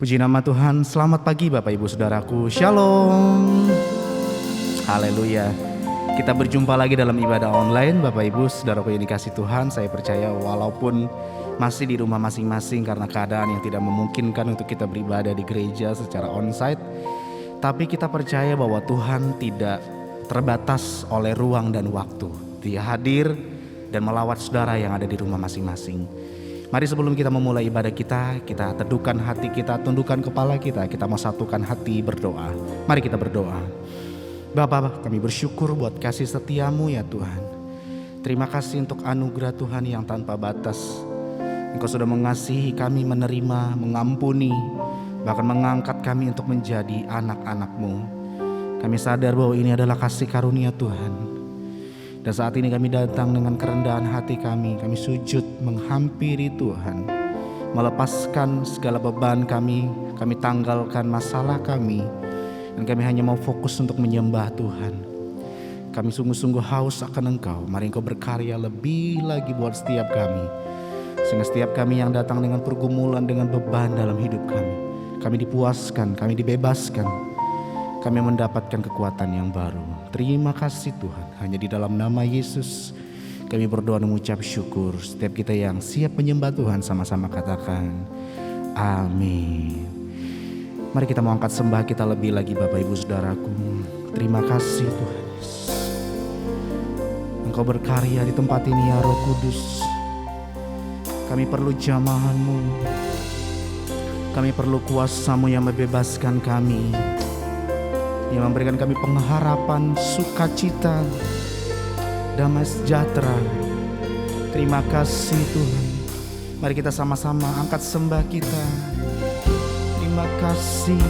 Puji nama Tuhan, selamat pagi Bapak Ibu Saudaraku, Shalom. Haleluya. Kita berjumpa lagi dalam ibadah online Bapak Ibu Saudaraku yang dikasih Tuhan. Saya percaya walaupun masih di rumah masing-masing karena keadaan yang tidak memungkinkan untuk kita beribadah di gereja secara onsite, tapi kita percaya bahwa Tuhan tidak terbatas oleh ruang dan waktu. Dia hadir dan melawat saudara yang ada di rumah masing-masing. Mari sebelum kita memulai ibadah kita teduhkan hati kita, tundukkan kepala kita mau satukan hati berdoa. Mari kita berdoa. Bapa, kami bersyukur buat kasih setiamu ya Tuhan. Terima kasih untuk anugerah Tuhan yang tanpa batas. Engkau sudah mengasihi kami, menerima, mengampuni, bahkan mengangkat kami untuk menjadi anak-anak-Mu. Kami sadar bahwa ini adalah kasih karunia Tuhan. Dan saat ini kami datang dengan kerendahan hati kami sujud menghampiri Tuhan, melepaskan segala beban kami tanggalkan masalah kami, dan kami hanya mau fokus untuk menyembah Tuhan. Kami sungguh-sungguh haus akan Engkau. Mari Engkau berkarya lebih lagi buat setiap kami, sehingga setiap kami yang datang dengan pergumulan, dengan beban dalam hidup kami dipuaskan, kami dibebaskan, kami mendapatkan kekuatan yang baru. Terima kasih Tuhan. Hanya di dalam nama Yesus kami berdoa dan mengucap syukur. Setiap kita yang siap menyembah Tuhan sama-sama katakan amin. Mari kita mau angkat sembah kita lebih lagi Bapak Ibu Saudaraku. Terima kasih Tuhan. Engkau berkarya di tempat ini ya Roh Kudus. Kami perlu jamahan-Mu. Kami perlu kuasa-Mu yang membebaskan kami, yang memberikan kami pengharapan, sukacita, damai sejahtera. Terima kasih Tuhan. Mari kita sama-sama angkat sembah kita. Terima kasih.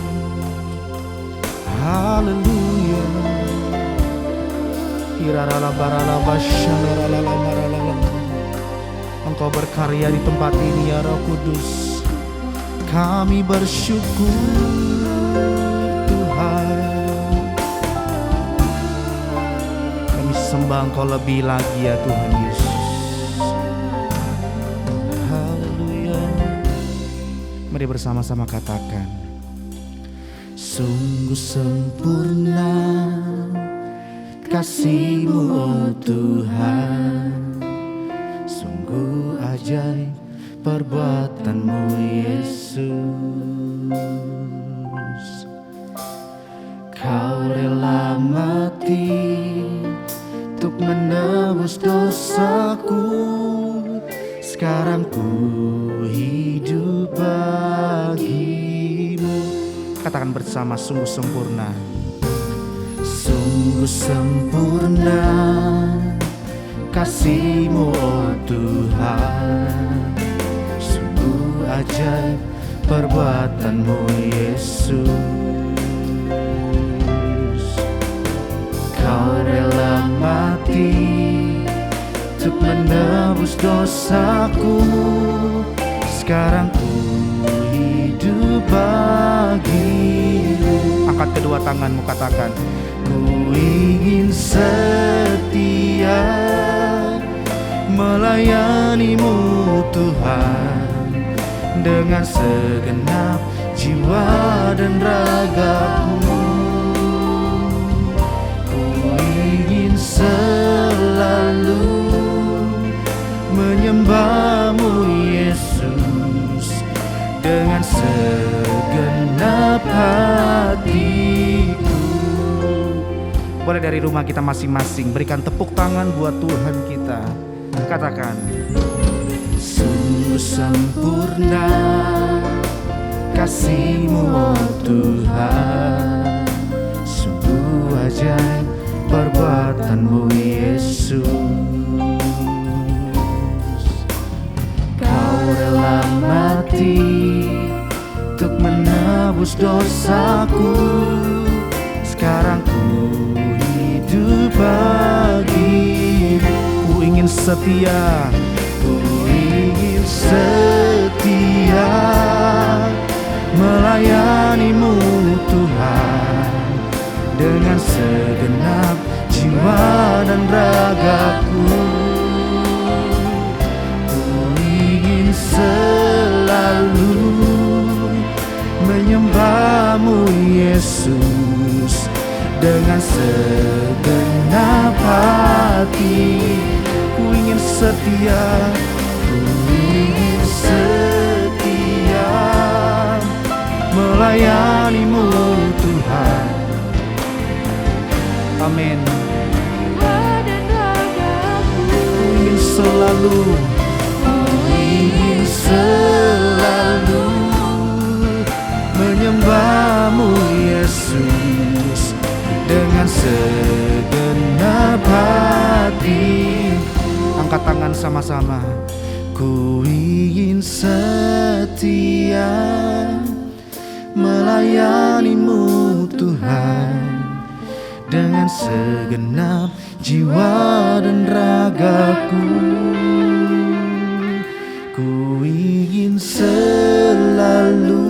Haleluya. Engkau berkarya di tempat ini ya Roh Kudus. Kami bersyukur Tuhan. Sembah Engkau lebih lagi ya Tuhan Yesus. Haleluya. Mari bersama-sama katakan, sungguh sempurna kasih-Mu oh Tuhan, sungguh ajaib perbuatan-Mu Yesus. Kau rela mati untuk menebus dosaku, sekarang ku hidup bagi-Mu. Katakan bersama, sungguh sempurna. Sungguh sempurna kasih-Mu oh Tuhan, sungguh ajaib perbuatan-Mu Yesus. Kau rela mati untuk menebus dosaku, sekarang ku hidup bagi-Mu. Angkat kedua tanganmu, katakan, ku ingin setia melayani-Mu Tuhan, dengan segenap jiwa dan ragaku. Selalu menyembah-Mu Yesus, dengan segenap hatiku. Boleh dari rumah kita masing-masing berikan tepuk tangan buat Tuhan kita. Katakan, sungguh sempurna kasih-Mu oh Tuhan, sungguh ajaib perbuatan-Mu Yesus. Kau rela mati untuk menebus dosaku, sekarang ku hidup bagi-Mu. Ku ingin setia, ku ingin setia melayani-Mu Tuhan, dengan segenap jiwa dan ragaku. Ku ingin selalu Yesus. Dengan segenap hati ku ingin setia, ku ingin setia melayani-Mu Tuhan. Amin. Ku ingin selalu, ku ingin selalu menyembah-Mu Yesus. Dengan segenap hati, angkat tangan sama-sama. Ku ingin setia melayani-Mu Tuhan. Dengan segenap jiwa dan ragaku, ku ingin selalu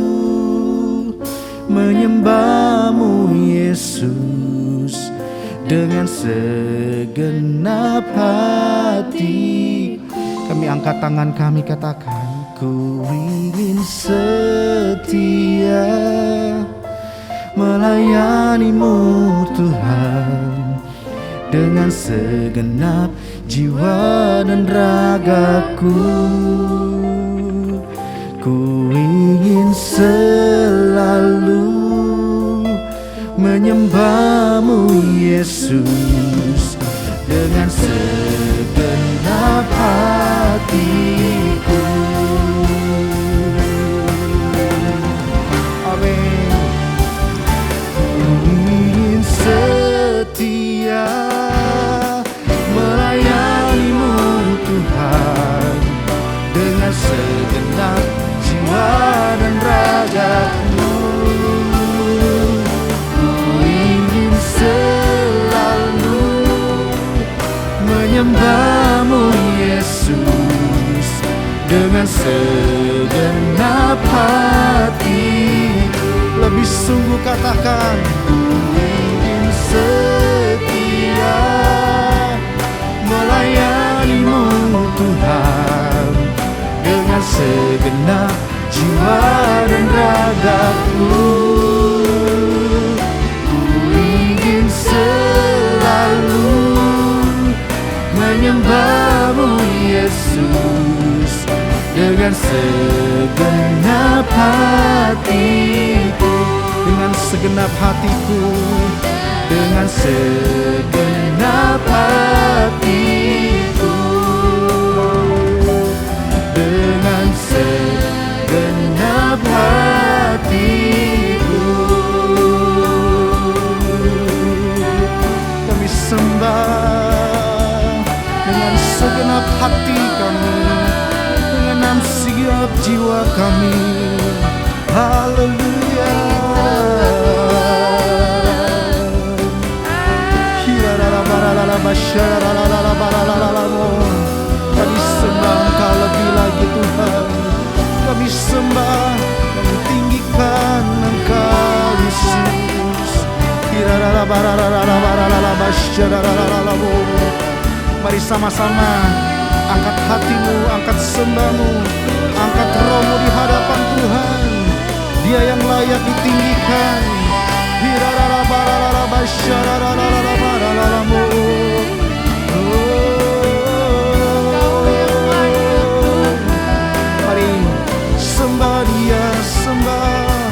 menyembah-Mu Yesus. Dengan segenap hati, kami angkat tangan kami, katakan, ku ingin setia melayani-Mu Tuhan. Dengan segenap jiwa dan ragaku, ku ingin selalu menyembah-Mu Yesus. Dengan segenap hatiku. Amin. Ku ingin setia melayani-Mu Tuhan. Dengan segenap jiwa dan ragaku, selalu menyembah-Mu Yesus. Dengan segenap hati, lebih sungguh katakan, ku ingin setia melayani-Mu Tuhan. Dengan segenap jiwa dan ragaku, selalu menyembah-Mu Yesus. Dengan segenap hatiku, dengan segenap hatiku, dengan segenap hatiku, dengan segenap hatiku. Sembah dengan segenap hati kami, dengan segenap jiwa kami. Haleluya. Kami sembah Engkau lebih lagi Tuhan. Kami sembah dan tinggikan Engkau Yesus. Mari sama-sama angkat hatimu, angkat sembahmu, angkat rohmu di hadapan Tuhan. Dia yang layak ditinggikan. Mari sembah Dia, sembah.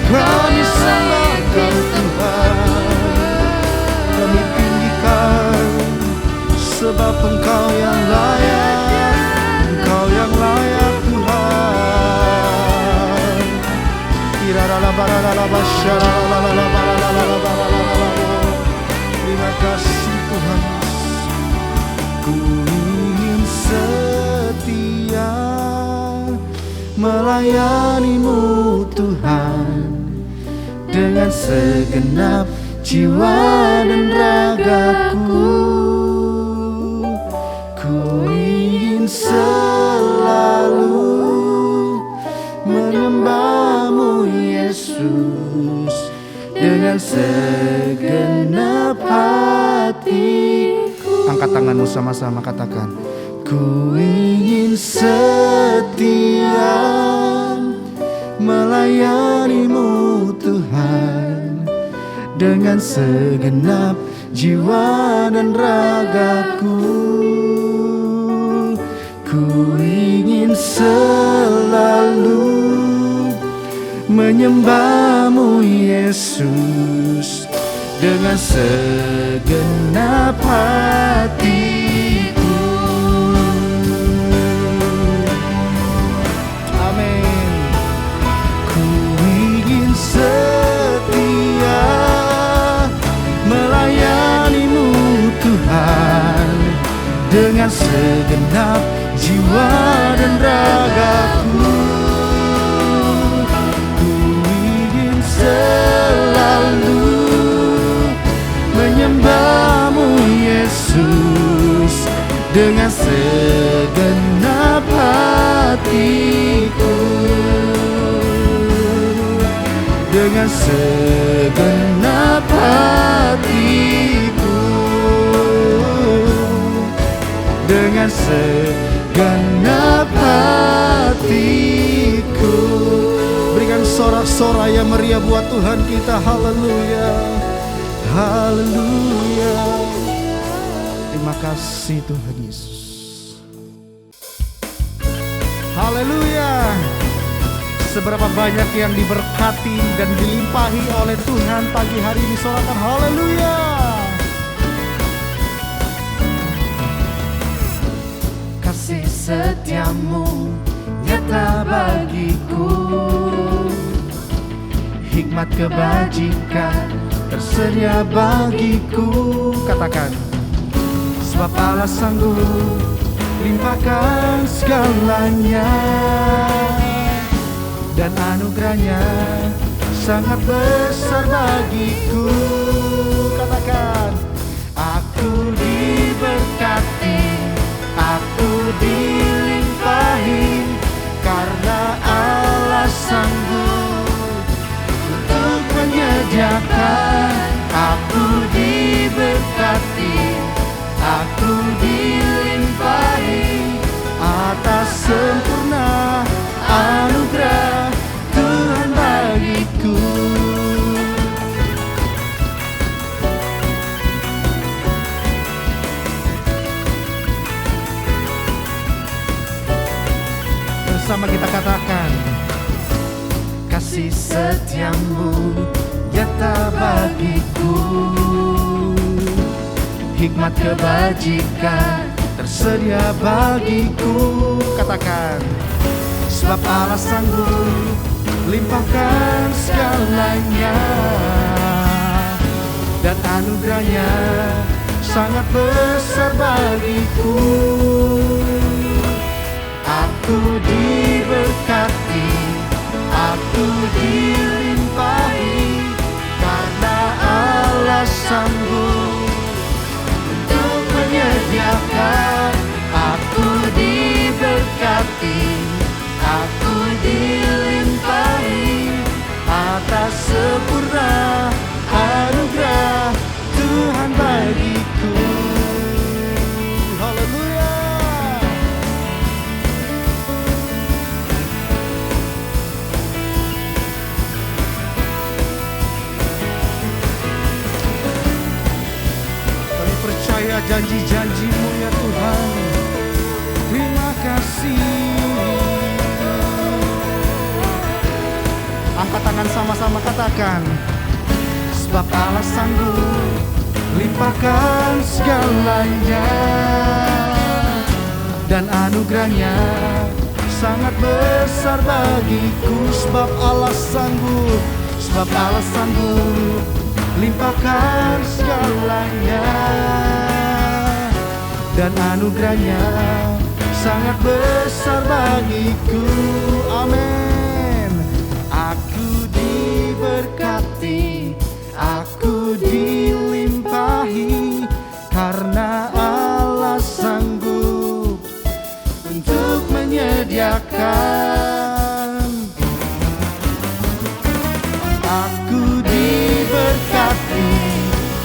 Kami sembah Kau Tuhan. Kami tinggikan, sebab Engkau yang layak, Engkau yang layak Tuhan. Terima kasih Tuhan. Ku ingin setia melayani-Mu Tuhan. Dengan segenap jiwa dan ragaku, ku ingin selalu menyembah-Mu Yesus. Dengan segenap hatiku. Angkat tanganmu sama-sama, katakan, ku ingin setia melayani-Mu Tuhan. dengan segenap jiwa dan ragaku. Ku ingin selalu menyembah-Mu Yesus dengan segenap hatiku. Amin. Ku ingin setia melayani-Mu Tuhan dengan segenap jiwa dan ragaku. Ku ingin selalu menyembah-Mu Yesus dengan segenap hatiku. Dengan segenap hatiku. Dengan segenap hatiku. Berikan sorak-sorai yang meriah buat Tuhan kita. Haleluya, haleluya. Terima kasih Tuhan Yesus. Haleluya. Seberapa banyak yang diberkati dan dilimpahi oleh Tuhan pagi hari ini, sorakan haleluya. Kasih setiamu nyata bagiku, hikmat kebajikan tersedia bagiku. Katakan, sebab Allah sanggup limpahkan segalanya, dan anugerahnya sangat besar bagiku. Katakan, aku diberkati, aku dilimpahi, karena Allah sanggup untuk menyediakan. Aku diberkati, aku dilimpahi atas sempurna anugerah Tuhan bagiku. Bersama kita katakan, kasih setiamu nyata bagiku, hikmat kebajikan tersedia bagiku. Katakan, sebab Allah sanggup limpahkan segalanya, dan anugerahnya sangat besar bagiku. Aku diberkati, aku dilimpahi, karena Allah sanggup untuk menyediakan. Aku diberkati, aku dilimpahi atas sempurna anugerah Tuhan bagiku. Haleluya. Kami percaya janji-janji-Mu ya Tuhan. Terima kasih. Angkat tangan sama-sama katakan, sebab Allah sanggup limpahkan segalanya, dan anugerahnya sangat besar bagiku. Sebab Allah sanggup, sebab Allah sanggup limpahkan segalanya, dan anugerahnya sangat besar bagiku. Amin. Aku diberkati, aku dilimpahi, karena Allah sanggup untuk menyediakan. Aku diberkati,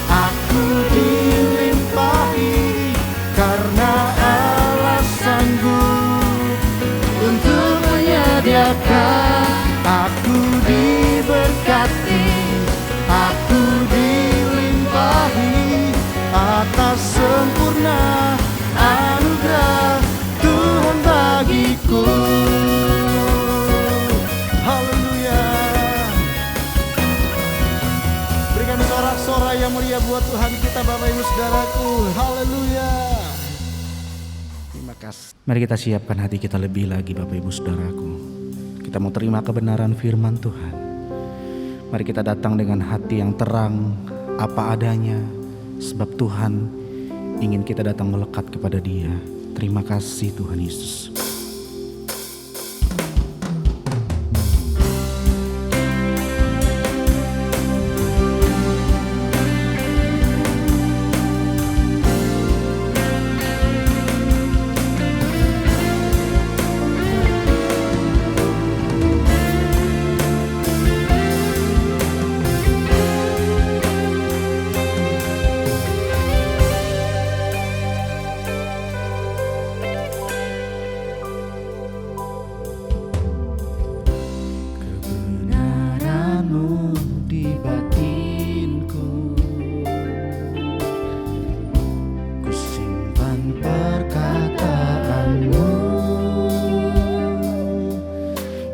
aku dilimpahi, karena Allah sanggup untuk menyediakan. Aku diberkati, aku haleluya buat Tuhan kita Bapak Ibu Saudaraku. Haleluya. Terima kasih. Mari kita siapkan hati kita lebih lagi Bapak Ibu Saudaraku. Kita mau terima kebenaran firman Tuhan. Mari kita datang dengan hati yang terang apa adanya, sebab Tuhan ingin kita datang melekat kepada Dia. Terima kasih Tuhan Yesus.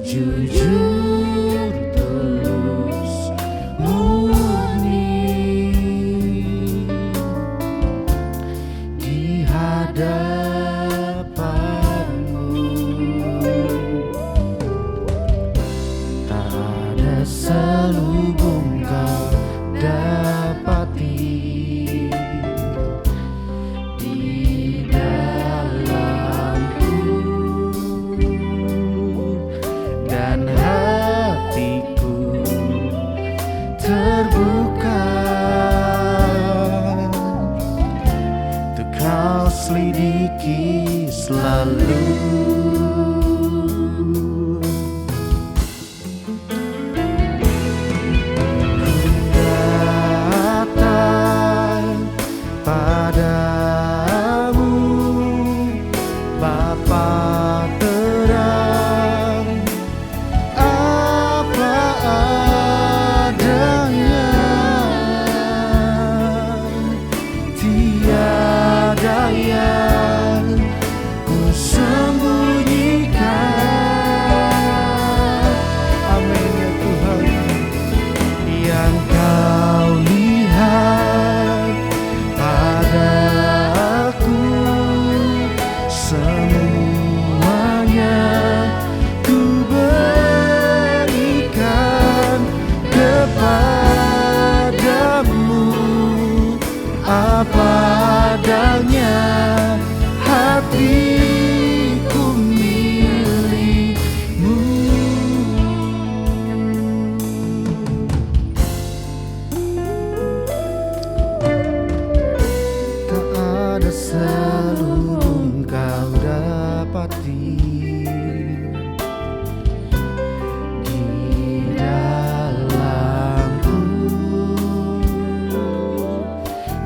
Jujur, tulus, murni di hadapanmu. Tak ada selubung kau dapati di dalamku, dan hatiku terbuka untuk kau selidiki selalu. Datang padamu Bapa terang, apa adanya, tiada yang ku sembunyikan. Amin ya Tuhan. Yang kau lihat padaku, semuanya ku berikan kepadamu, apa adanya, hatiku milikmu. Tak ada selubung kau dapati di dalamku,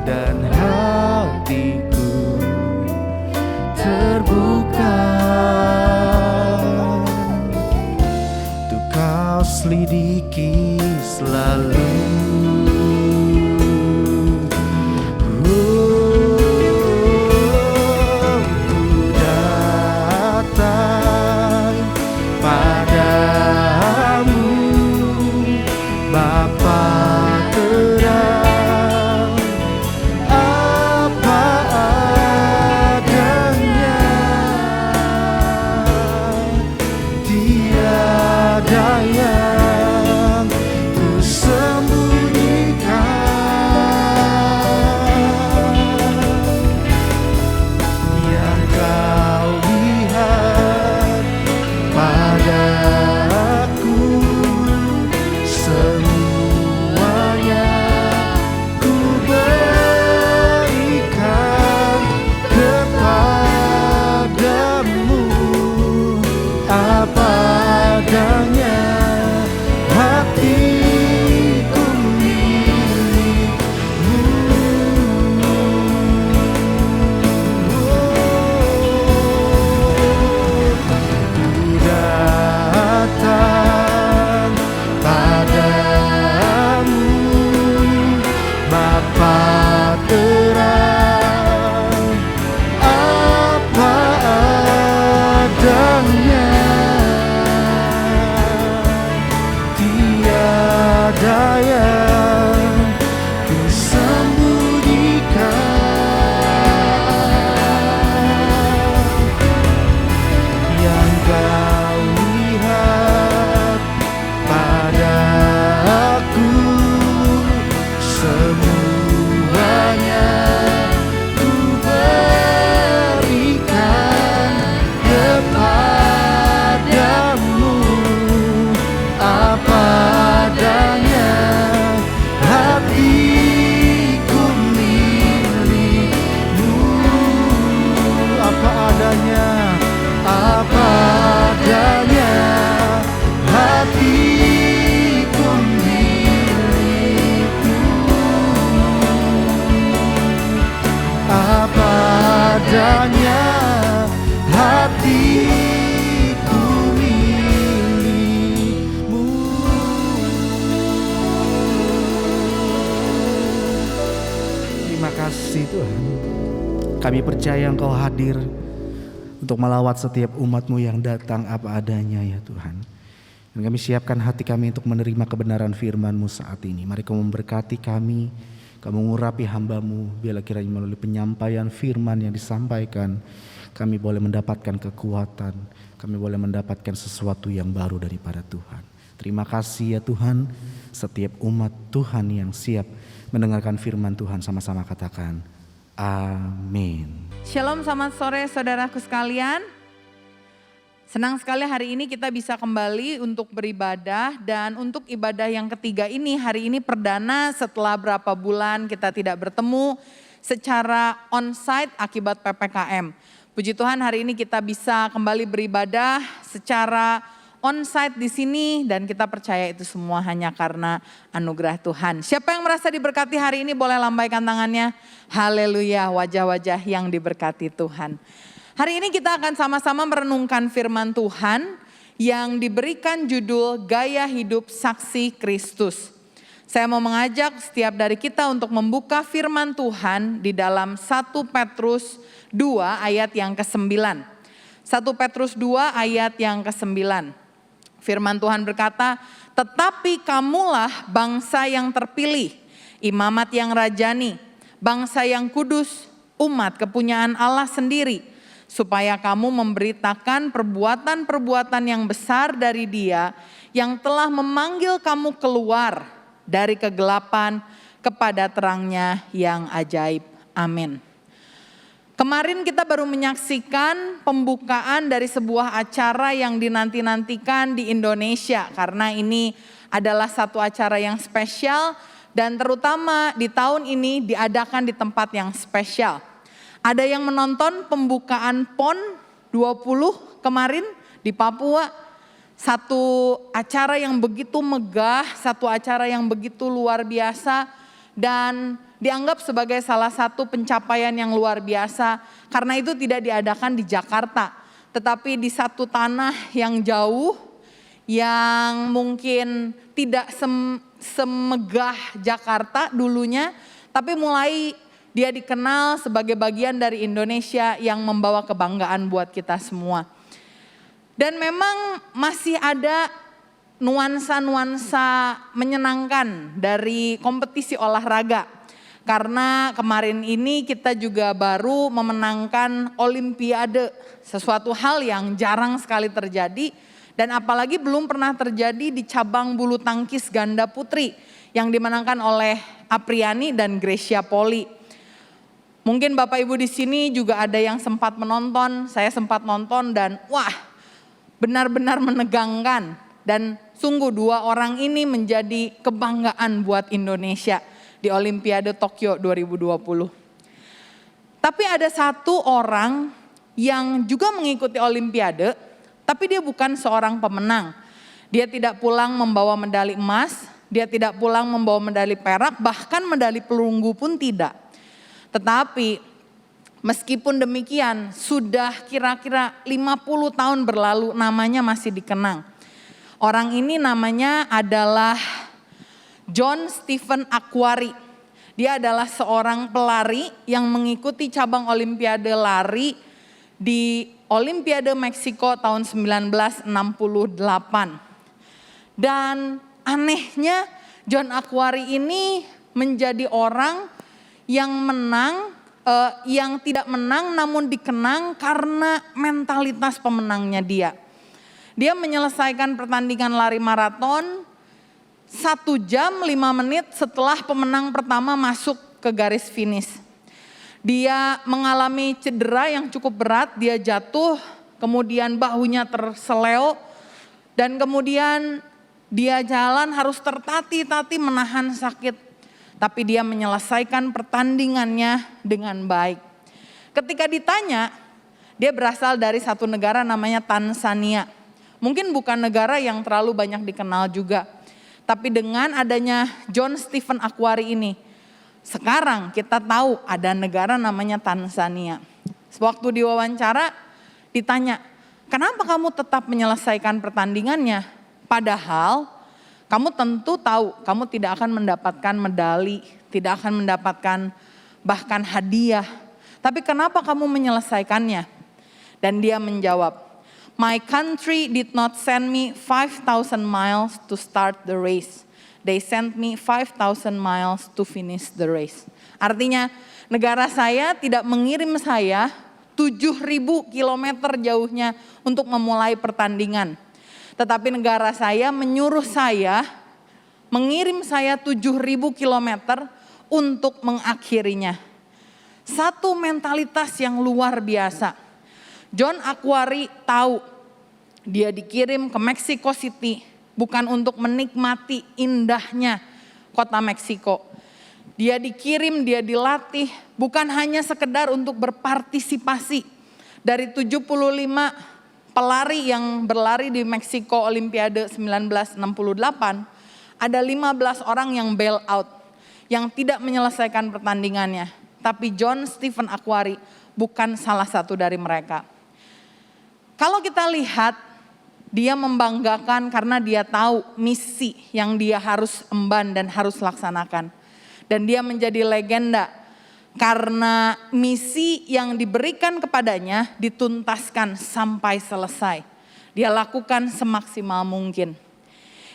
dan hatiku terbuka untuk kau selidiki selalu. Datang padamu Bapa terang, apa adanya, tiada yang ku sembunyikan. Tuhan. Kami percaya Engkau hadir untuk melawat setiap umat-Mu yang datang apa adanya ya Tuhan. Dan kami siapkan hati kami untuk menerima kebenaran firman-Mu saat ini. Mari Kau memberkati kami, Kau mengurapi hamba-Mu, biarlah kiranya melalui penyampaian firman yang disampaikan, kami boleh mendapatkan kekuatan, kami boleh mendapatkan sesuatu yang baru daripada Tuhan. Terima kasih ya Tuhan, setiap umat Tuhan yang siap mendengarkan firman Tuhan sama-sama katakan, amin. Shalom, selamat sore saudaraku sekalian. Senang sekali hari ini kita bisa kembali untuk beribadah, dan untuk ibadah yang ketiga ini, hari ini perdana setelah berapa bulan kita tidak bertemu secara onsite akibat PPKM. Puji Tuhan hari ini kita bisa kembali beribadah secara onsite di sini, dan kita percaya itu semua hanya karena anugerah Tuhan. Siapa yang merasa diberkati hari ini boleh lambaikan tangannya. Haleluya, wajah-wajah yang diberkati Tuhan. Hari ini kita akan sama-sama merenungkan firman Tuhan yang diberikan judul Gaya Hidup Saksi Kristus. Saya mau mengajak setiap dari kita untuk membuka firman Tuhan di dalam 1 Petrus 2 ayat yang ke-9. 1 Petrus 2 ayat yang ke-9. Firman Tuhan berkata, tetapi kamulah bangsa yang terpilih, imamat yang rajani, bangsa yang kudus, umat kepunyaan Allah sendiri, supaya kamu memberitakan perbuatan-perbuatan yang besar dari Dia yang telah memanggil kamu keluar dari kegelapan kepada terangnya yang ajaib. Amin. Kemarin kita baru menyaksikan pembukaan dari sebuah acara yang dinanti-nantikan di Indonesia, karena ini adalah satu acara yang spesial dan terutama di tahun ini diadakan di tempat yang spesial. Ada yang menonton pembukaan PON 20 kemarin di Papua, satu acara yang begitu megah, satu acara yang begitu luar biasa dan dianggap sebagai salah satu pencapaian yang luar biasa karena itu tidak diadakan di Jakarta, tetapi di satu tanah yang jauh yang mungkin tidak semegah Jakarta dulunya, tapi mulai dia dikenal sebagai bagian dari Indonesia yang membawa kebanggaan buat kita semua. Dan memang masih ada nuansa-nuansa menyenangkan dari kompetisi olahraga. Karena kemarin ini kita juga baru memenangkan Olimpiade, sesuatu hal yang jarang sekali terjadi dan apalagi belum pernah terjadi di cabang bulu tangkis ganda putri yang dimenangkan oleh Apriani dan Gracia Poli. Mungkin Bapak Ibu di sini juga ada yang sempat menonton, saya sempat nonton dan wah, benar-benar menegangkan dan sungguh dua orang ini menjadi kebanggaan buat Indonesia di Olimpiade Tokyo 2020. Tapi ada satu orang yang juga mengikuti Olimpiade, tapi dia bukan seorang pemenang. Dia tidak pulang membawa medali emas, dia tidak pulang membawa medali perak, bahkan medali perunggu pun tidak. Tetapi meskipun demikian, sudah kira-kira 50 tahun berlalu namanya masih dikenang. Orang ini namanya adalah John Stephen Akhwari. Dia adalah seorang pelari yang mengikuti cabang Olimpiade lari di Olimpiade Meksiko tahun 1968. Dan anehnya John Akhwari ini menjadi orang yang yang tidak menang namun dikenang karena mentalitas pemenangnya dia. Dia menyelesaikan pertandingan lari maraton 1 jam 5 menit setelah pemenang pertama masuk ke garis finish. Dia mengalami cedera yang cukup berat, dia jatuh, kemudian bahunya terseleo, dan kemudian dia jalan harus tertati-tati menahan sakit. Tapi dia menyelesaikan pertandingannya dengan baik. Ketika ditanya, dia berasal dari satu negara namanya Tanzania. Mungkin bukan negara yang terlalu banyak dikenal juga. Tapi dengan adanya John Stephen Akhwari ini, sekarang kita tahu ada negara namanya Tanzania. Sewaktu diwawancara ditanya, kenapa kamu tetap menyelesaikan pertandingannya? Padahal kamu tentu tahu kamu tidak akan mendapatkan medali, tidak akan mendapatkan bahkan hadiah. Tapi kenapa kamu menyelesaikannya? Dan dia menjawab, my country did not send me 5,000 miles to start the race. They sent me 5,000 miles to finish the race. Artinya negara saya tidak mengirim saya 7.000 kilometer jauhnya untuk memulai pertandingan. Tetapi negara saya menyuruh saya, mengirim saya 7.000 kilometer untuk mengakhirinya. Satu mentalitas yang luar biasa. John Akhwari tahu dia dikirim ke Mexico City bukan untuk menikmati indahnya kota Meksiko. Dia dikirim, dia dilatih bukan hanya sekedar untuk berpartisipasi. Dari 75 pelari yang berlari di Meksiko Olimpiade 1968, ada 15 orang yang bail out, yang tidak menyelesaikan pertandingannya. Tapi John Stephen Akhwari bukan salah satu dari mereka. Kalau kita lihat, dia membanggakan karena dia tahu misi yang dia harus emban dan harus laksanakan. Dan dia menjadi legenda karena misi yang diberikan kepadanya dituntaskan sampai selesai. Dia lakukan semaksimal mungkin.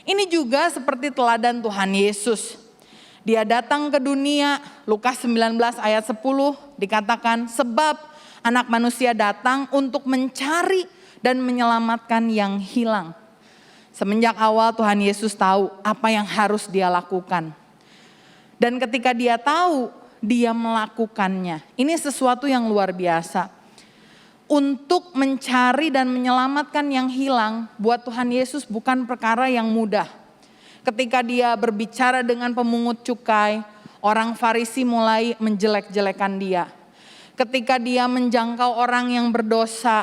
Ini juga seperti teladan Tuhan Yesus. Dia datang ke dunia, Lukas 19 ayat 10 dikatakan, sebab anak manusia datang untuk mencari dan menyelamatkan yang hilang. Semenjak awal Tuhan Yesus tahu apa yang harus dia lakukan. Dan ketika dia tahu, dia melakukannya. Ini sesuatu yang luar biasa. Untuk mencari dan menyelamatkan yang hilang, buat Tuhan Yesus bukan perkara yang mudah. Ketika dia berbicara dengan pemungut cukai, orang Farisi mulai menjelek-jelekan dia. Ketika dia menjangkau orang yang berdosa,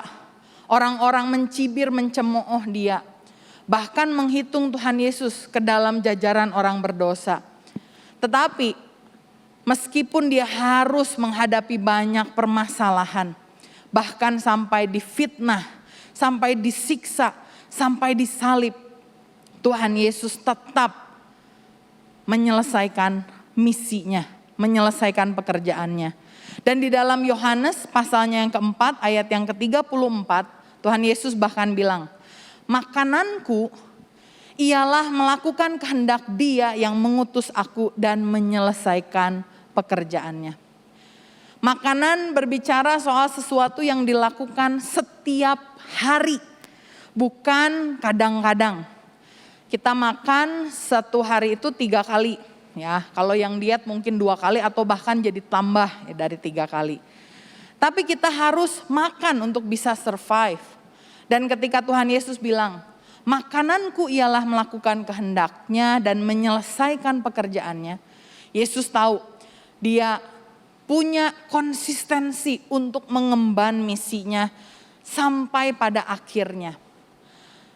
orang-orang mencibir, mencemooh dia. Bahkan menghitung Tuhan Yesus ke dalam jajaran orang berdosa. Tetapi meskipun dia harus menghadapi banyak permasalahan, bahkan sampai difitnah, sampai disiksa, sampai disalib, Tuhan Yesus tetap menyelesaikan misinya, menyelesaikan pekerjaannya. Dan di dalam Yohanes pasalnya yang keempat ayat yang ke-34, Tuhan Yesus bahkan bilang, makananku ialah melakukan kehendak Dia yang mengutus aku dan menyelesaikan pekerjaannya. Makanan berbicara soal sesuatu yang dilakukan setiap hari, bukan kadang-kadang. Kita makan satu hari itu 3 kali. Ya, kalau yang diet mungkin 2 kali atau bahkan jadi tambah dari 3 kali. Tapi kita harus makan untuk bisa survive. Dan ketika Tuhan Yesus bilang, makananku ialah melakukan kehendaknya dan menyelesaikan pekerjaannya. Yesus tahu dia punya konsistensi untuk mengemban misinya sampai pada akhirnya.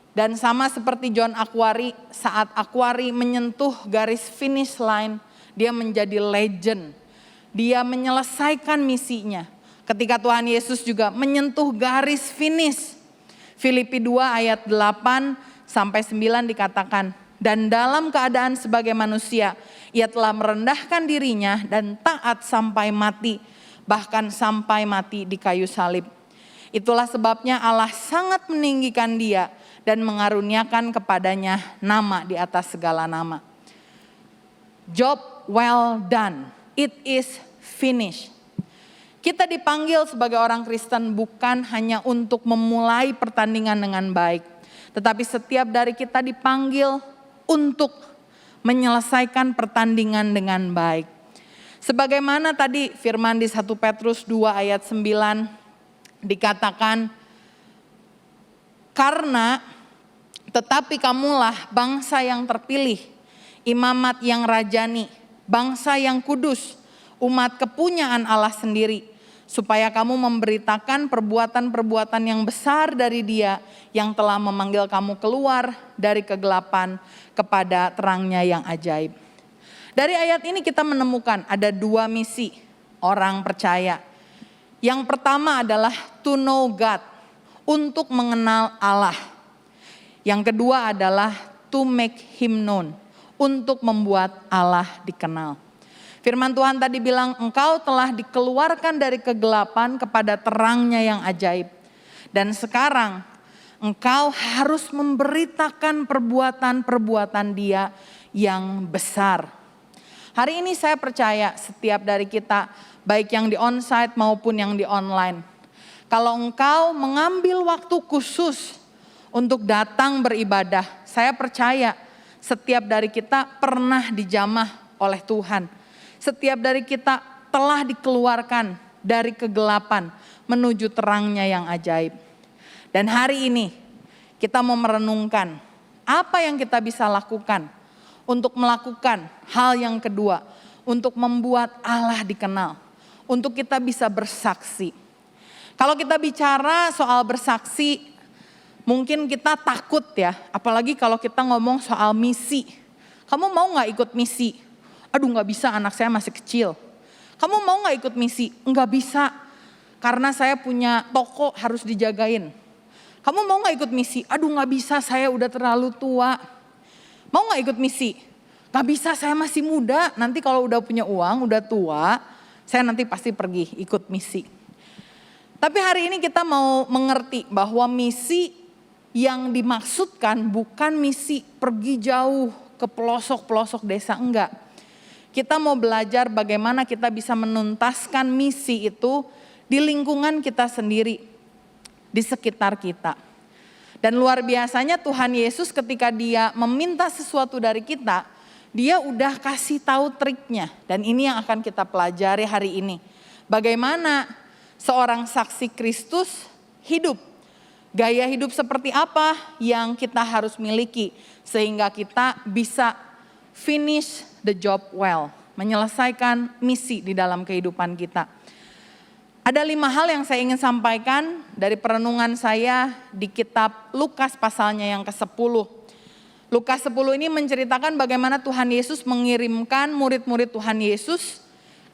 Dan sama seperti John Akhwari, saat Akhwari menyentuh garis finish line, dia menjadi legend. Dia menyelesaikan misinya. Ketika Tuhan Yesus juga menyentuh garis finish. Filipi 2 ayat 8 sampai 9 dikatakan, dan dalam keadaan sebagai manusia, ia telah merendahkan dirinya dan taat sampai mati, bahkan sampai mati di kayu salib. Itulah sebabnya Allah sangat meninggikan dia dan mengaruniakan kepadanya nama di atas segala nama. Job well done, it is finished. Kita dipanggil sebagai orang Kristen bukan hanya untuk memulai pertandingan dengan baik, tetapi setiap dari kita dipanggil untuk menyelesaikan pertandingan dengan baik. Sebagaimana tadi firman di 1 Petrus 2 ayat 9 dikatakan, karena tetapi kamulah bangsa yang terpilih, imamat yang rajani, bangsa yang kudus, umat kepunyaan Allah sendiri, supaya kamu memberitakan perbuatan-perbuatan yang besar dari Dia yang telah memanggil kamu keluar dari kegelapan kepada terangnya yang ajaib. Dari ayat ini kita menemukan ada 2 misi orang percaya. Yang pertama adalah to know God, untuk mengenal Allah. Yang kedua adalah to make Him known, untuk membuat Allah dikenal. Firman Tuhan tadi bilang, engkau telah dikeluarkan dari kegelapan kepada terangnya yang ajaib. Dan sekarang engkau harus memberitakan perbuatan-perbuatan Dia yang besar. Hari ini saya percaya setiap dari kita, baik yang di onsite maupun yang di online, kalau engkau mengambil waktu khusus untuk datang beribadah, saya percaya setiap dari kita pernah dijamah oleh Tuhan. Setiap dari kita telah dikeluarkan dari kegelapan menuju terangnya yang ajaib. Dan hari ini kita mau merenungkan apa yang kita bisa lakukan untuk melakukan hal yang kedua, untuk membuat Allah dikenal, untuk kita bisa bersaksi. Kalau kita bicara soal bersaksi, mungkin kita takut ya, apalagi kalau kita ngomong soal misi. Kamu mau gak ikut misi? Aduh gak bisa, anak saya masih kecil. Kamu mau gak ikut misi? Enggak bisa, karena saya punya toko harus dijagain. Kamu mau gak ikut misi? Aduh gak bisa, saya udah terlalu tua. Mau gak ikut misi? Gak bisa, saya masih muda. Nanti kalau udah punya uang, udah tua, saya nanti pasti pergi ikut misi. Tapi hari ini kita mau mengerti bahwa misi yang dimaksudkan bukan misi pergi jauh ke pelosok-pelosok desa, enggak. Kita mau belajar bagaimana kita bisa menuntaskan misi itu di lingkungan kita sendiri, di sekitar kita. Dan luar biasanya Tuhan Yesus ketika Dia meminta sesuatu dari kita, Dia udah kasih tahu triknya. Dan ini yang akan kita pelajari hari ini. Bagaimana seorang saksi Kristus hidup. Gaya hidup seperti apa yang kita harus miliki sehingga kita bisa finish the job well, menyelesaikan misi di dalam kehidupan kita. Ada 5 hal yang saya ingin sampaikan dari perenungan saya di kitab Lukas pasalnya yang ke-10. Lukas 10 ini menceritakan bagaimana Tuhan Yesus mengirimkan murid-murid Tuhan Yesus.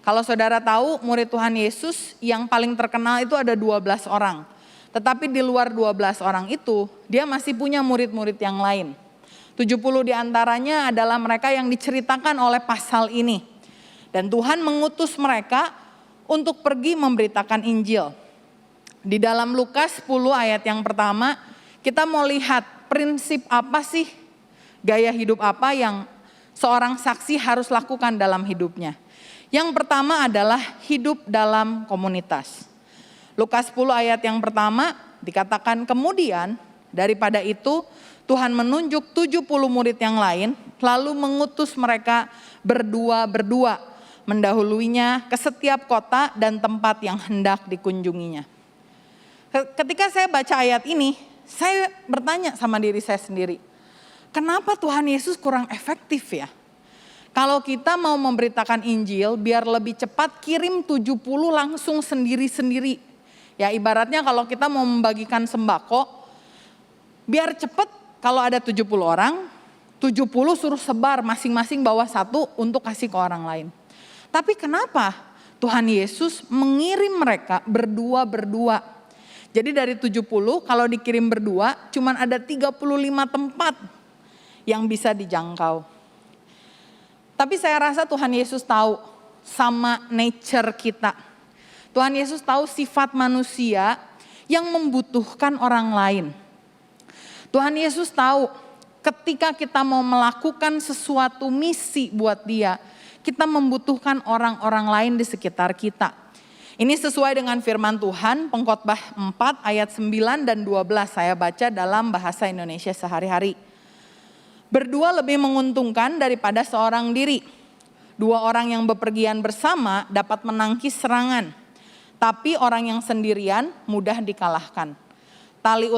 Kalau saudara tahu, murid Tuhan Yesus yang paling terkenal itu ada 12 orang. Tetapi di luar 12 orang itu, dia masih punya murid-murid yang lain. 70 diantaranya adalah mereka yang diceritakan oleh pasal ini. Dan Tuhan mengutus mereka untuk pergi memberitakan Injil. Di dalam Lukas 10 ayat yang pertama, kita mau lihat prinsip apa sih, gaya hidup apa yang seorang saksi harus lakukan dalam hidupnya. Yang pertama adalah hidup dalam komunitas. Lukas 10 ayat yang pertama dikatakan kemudian daripada itu Tuhan menunjuk 70 murid yang lain, lalu mengutus mereka berdua-berdua, mendahuluinya ke setiap kota dan tempat yang hendak dikunjunginya. Ketika saya baca ayat ini, saya bertanya sama diri saya sendiri, kenapa Tuhan Yesus kurang efektif ya? Kalau kita mau memberitakan Injil, biar lebih cepat kirim 70 langsung sendiri-sendiri. Ya ibaratnya kalau kita mau membagikan sembako, biar cepat. Kalau ada 70 orang, 70 suruh sebar masing-masing bawa 1 untuk kasih ke orang lain. Tapi kenapa Tuhan Yesus mengirim mereka berdua-berdua? Jadi dari 70 kalau dikirim berdua cuman ada 35 tempat yang bisa dijangkau. Tapi saya rasa Tuhan Yesus tahu sama nature kita. Tuhan Yesus tahu sifat manusia yang membutuhkan orang lain. Tuhan Yesus tahu ketika kita mau melakukan sesuatu misi buat Dia, kita membutuhkan orang-orang lain di sekitar kita. Ini sesuai dengan firman Tuhan, Pengkhotbah 4 ayat 9 dan 12 saya baca dalam bahasa Indonesia sehari-hari. Berdua lebih menguntungkan daripada seorang diri. 2 orang yang bepergian bersama dapat menangkis serangan, tapi orang yang sendirian mudah dikalahkan. 3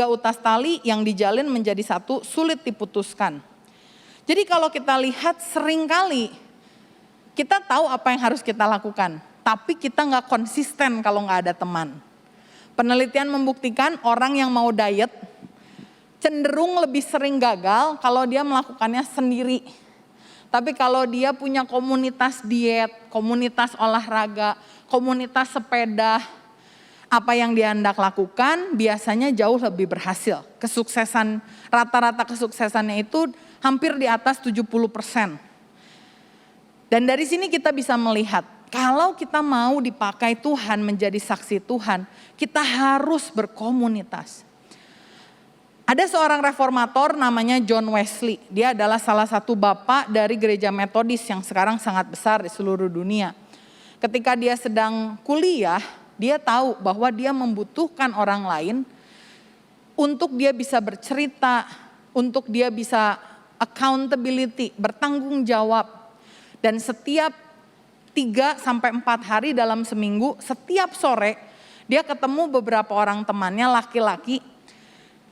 utas tali yang dijalin menjadi 1 sulit diputuskan. Jadi kalau kita lihat seringkali kita tahu apa yang harus kita lakukan, tapi kita nggak konsisten kalau nggak ada teman. Penelitian membuktikan orang yang mau diet cenderung lebih sering gagal kalau dia melakukannya sendiri. Tapi kalau dia punya komunitas diet, komunitas olahraga, komunitas sepeda, apa yang dia hendak lakukan biasanya jauh lebih berhasil. Rata-rata kesuksesannya itu hampir di atas 70%. Dan dari sini kita bisa melihat, kalau kita mau dipakai Tuhan menjadi saksi Tuhan, kita harus berkomunitas. Ada seorang reformator namanya John Wesley. Dia adalah salah satu bapak dari gereja Metodis yang sekarang sangat besar di seluruh dunia. Ketika dia sedang kuliah, dia tahu bahwa dia membutuhkan orang lain untuk dia bisa bercerita, untuk dia bisa accountability, bertanggung jawab. Dan setiap 3-4 hari dalam seminggu, setiap sore dia ketemu beberapa orang temannya laki-laki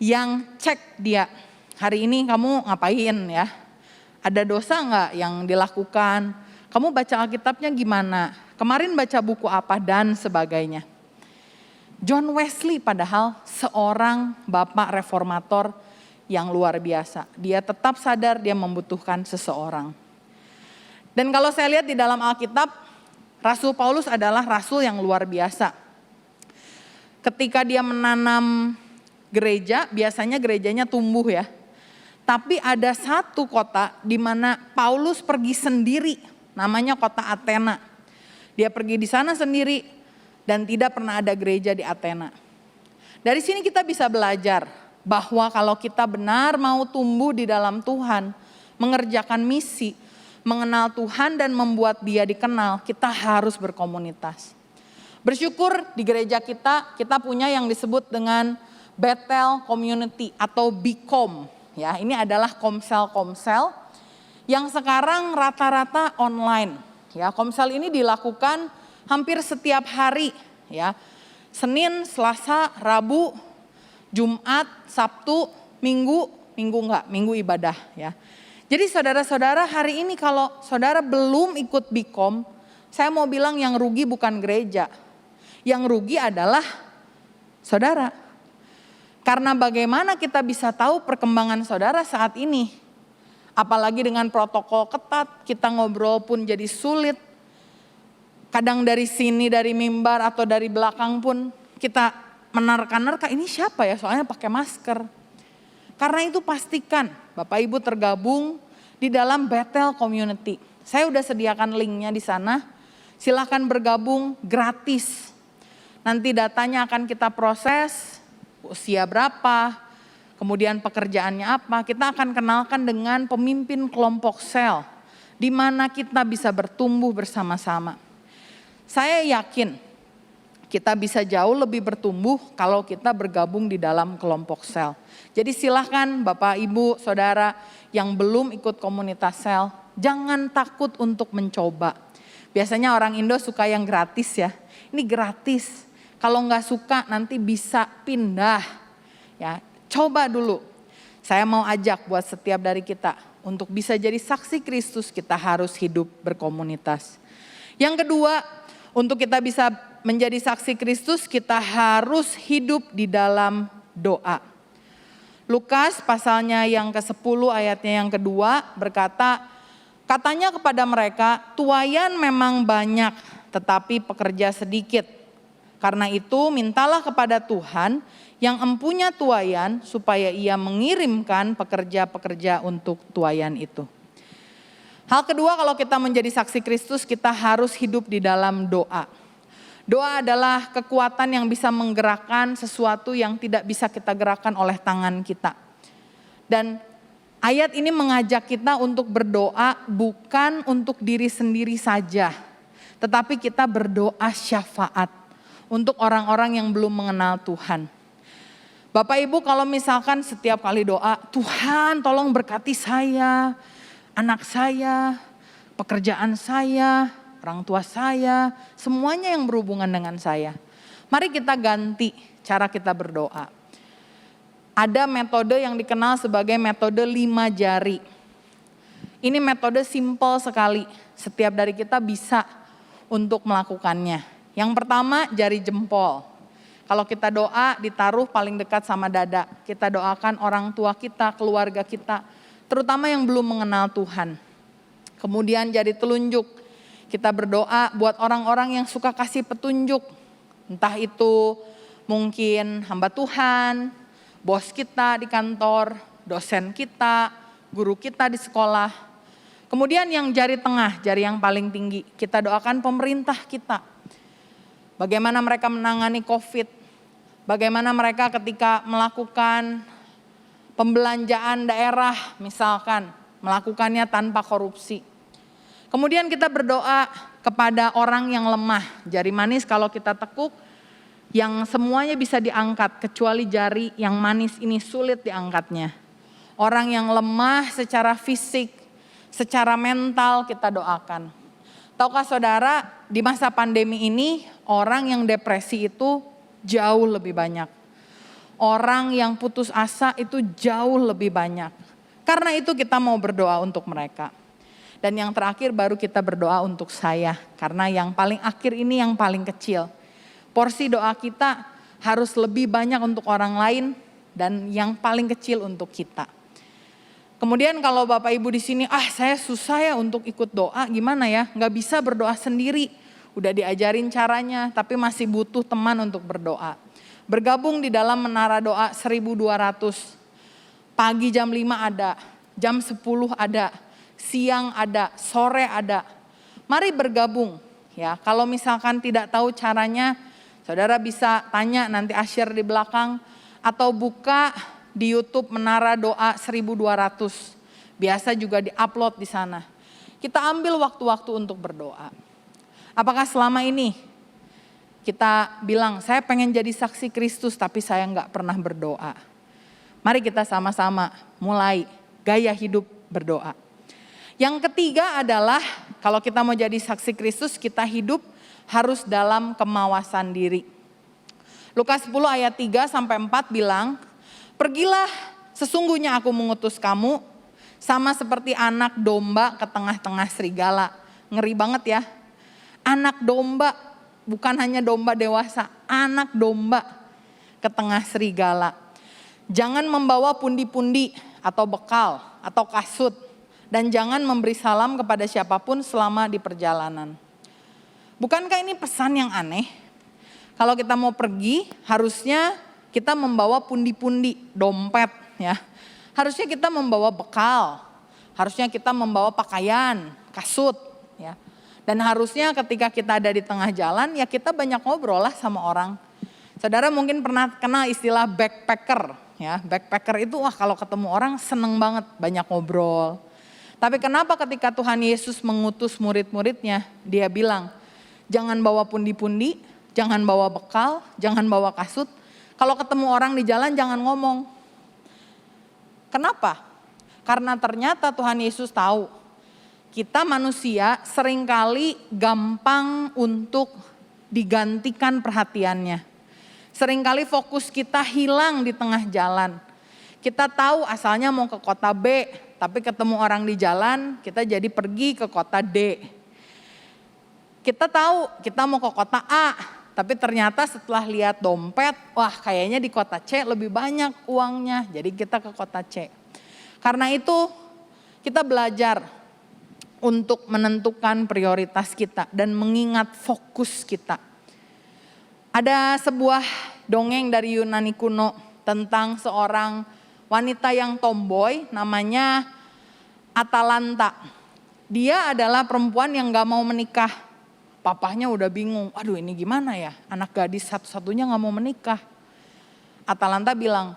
yang cek dia, hari ini kamu ngapain ya? Ada dosa nggak yang dilakukan? Kamu baca Alkitabnya gimana? Kemarin baca buku apa dan sebagainya. John Wesley padahal seorang bapak reformator yang luar biasa. Dia tetap sadar dia membutuhkan seseorang. Dan kalau saya lihat di dalam Alkitab, Rasul Paulus adalah rasul yang luar biasa. Ketika dia menanam gereja, biasanya gerejanya tumbuh ya. Tapi ada satu kota di mana Paulus pergi sendiri, namanya kota Athena. Dia pergi di sana sendiri dan tidak pernah ada gereja di Athena. Dari sini kita bisa belajar bahwa kalau kita benar mau tumbuh di dalam Tuhan, mengerjakan misi, mengenal Tuhan dan membuat dia dikenal, kita harus berkomunitas. Bersyukur di gereja kita punya yang disebut dengan Bethel Community atau BCOM. Ya, ini adalah komsel-komsel yang sekarang rata-rata online. Ya, komsel ini dilakukan hampir setiap hari. Ya, Senin, Selasa, Rabu, Jumat, Sabtu, Minggu ibadah. Ya. Jadi saudara-saudara, hari ini kalau saudara belum ikut BCOM, saya mau bilang yang rugi bukan gereja. Yang rugi adalah saudara. Karena bagaimana kita bisa tahu perkembangan saudara saat ini. Apalagi dengan protokol ketat, kita ngobrol pun jadi sulit. Kadang dari sini, dari mimbar atau dari belakang pun kita menerka-nerka, ini siapa ya, soalnya pakai masker. Karena itu pastikan Bapak Ibu tergabung di dalam Bethel Community. Saya udah sediakan linknya di sana, silakan bergabung gratis. Nanti datanya akan kita proses, usia berapa, kemudian pekerjaannya apa, kita akan kenalkan dengan pemimpin kelompok sel, di mana kita bisa bertumbuh bersama-sama. Saya yakin kita bisa jauh lebih bertumbuh kalau kita bergabung di dalam kelompok sel. Jadi silahkan Bapak, Ibu, Saudara yang belum ikut komunitas sel, jangan takut untuk mencoba. Biasanya orang Indo suka yang gratis ya, ini gratis. Kalau nggak suka nanti bisa pindah, ya coba dulu. Saya mau ajak buat setiap dari kita untuk bisa jadi saksi Kristus kita harus hidup berkomunitas. Yang kedua, untuk kita bisa menjadi saksi Kristus kita harus hidup di dalam doa. Lukas pasalnya yang ke-10 ayatnya yang kedua berkata, katanya kepada mereka, tuaian memang banyak tetapi pekerja sedikit. Karena itu mintalah kepada Tuhan yang empunya tuaian supaya ia mengirimkan pekerja-pekerja untuk tuaian itu. Hal kedua, kalau kita menjadi saksi Kristus kita harus hidup di dalam doa. Doa adalah kekuatan yang bisa menggerakkan sesuatu yang tidak bisa kita gerakkan oleh tangan kita. Dan ayat ini mengajak kita untuk berdoa bukan untuk diri sendiri saja, tetapi kita berdoa syafaat untuk orang-orang yang belum mengenal Tuhan. Bapak Ibu kalau misalkan setiap kali doa, Tuhan tolong berkati saya, anak saya, pekerjaan saya, orang tua saya, semuanya yang berhubungan dengan saya. Mari kita ganti cara kita berdoa. Ada metode yang dikenal sebagai metode 5 jari. Ini metode simple sekali, setiap dari kita bisa untuk melakukannya. Yang pertama jari jempol. Kalau kita doa ditaruh paling dekat sama dada. Kita doakan orang tua kita, keluarga kita, terutama yang belum mengenal Tuhan. Kemudian jari telunjuk. Kita berdoa buat orang-orang yang suka kasih petunjuk. Entah itu mungkin hamba Tuhan, bos kita di kantor, dosen kita, guru kita di sekolah. Kemudian yang jari tengah, jari yang paling tinggi, kita doakan pemerintah kita. Bagaimana mereka menangani COVID, bagaimana mereka ketika melakukan pembelanjaan daerah misalkan, melakukannya tanpa korupsi. Kemudian kita berdoa kepada orang yang lemah, jari manis kalau kita tekuk, yang semuanya bisa diangkat, kecuali jari yang manis ini sulit diangkatnya. Orang yang lemah secara fisik, secara mental kita doakan. Tahukah saudara, di masa pandemi ini orang yang depresi itu jauh lebih banyak. Orang yang putus asa itu jauh lebih banyak. Karena itu kita mau berdoa untuk mereka. Dan yang terakhir baru kita berdoa untuk saya. Karena yang paling akhir ini yang paling kecil. Porsi doa kita harus lebih banyak untuk orang lain dan yang paling kecil untuk kita. Kemudian kalau Bapak Ibu di sini, saya susah ya untuk ikut doa, gimana ya? Nggak bisa berdoa sendiri, udah diajarin caranya, tapi masih butuh teman untuk berdoa. Bergabung di dalam menara doa 1200, pagi jam 5 ada, jam 10 ada, siang ada, sore ada. Mari bergabung ya. Kalau misalkan tidak tahu caranya, saudara bisa tanya nanti Asyir di belakang atau buka di YouTube Menara Doa 1200. Biasa juga diupload di sana. Kita ambil waktu-waktu untuk berdoa. Apakah selama ini kita bilang saya pengen jadi saksi Kristus tapi saya nggak pernah berdoa. Mari kita sama-sama mulai gaya hidup berdoa. Yang ketiga adalah kalau kita mau jadi saksi Kristus, kita hidup harus dalam kemawasan diri. Lukas 10 ayat 3 sampai 4 bilang, "Pergilah, sesungguhnya aku mengutus kamu sama seperti anak domba ke tengah-tengah serigala." Ngeri banget ya. Anak domba, bukan hanya domba dewasa, anak domba ke tengah serigala. Jangan membawa pundi-pundi atau bekal atau kasut. Dan jangan memberi salam kepada siapapun selama di perjalanan. Bukankah ini pesan yang aneh? Kalau kita mau pergi, harusnya kita membawa pundi-pundi, dompet ya. Harusnya kita membawa bekal, harusnya kita membawa pakaian, kasut ya. Dan harusnya ketika kita ada di tengah jalan ya kita banyak ngobrol lah sama orang. Saudara mungkin pernah kenal istilah backpacker ya. Backpacker itu kalau ketemu orang seneng banget, banyak ngobrol. Tapi kenapa ketika Tuhan Yesus mengutus murid-muridnya, dia bilang jangan bawa pundi-pundi, jangan bawa bekal, jangan bawa kasut. Kalau ketemu orang di jalan jangan ngomong. Kenapa? Karena ternyata Tuhan Yesus tahu kita manusia seringkali gampang untuk digantikan perhatiannya. Seringkali fokus kita hilang di tengah jalan. Kita tahu asalnya mau ke kota B, tapi ketemu orang di jalan kita jadi pergi ke kota D. Kita tahu kita mau ke kota A, tapi ternyata setelah lihat dompet, wah kayaknya di kota C lebih banyak uangnya, jadi kita ke kota C. Karena itu kita belajar untuk menentukan prioritas kita dan mengingat fokus kita. Ada sebuah dongeng dari Yunani kuno tentang seorang wanita yang tomboy namanya Atalanta. Dia adalah perempuan yang gak mau menikah. Papahnya udah bingung, aduh ini gimana ya, anak gadis satu-satunya gak mau menikah. Atalanta bilang,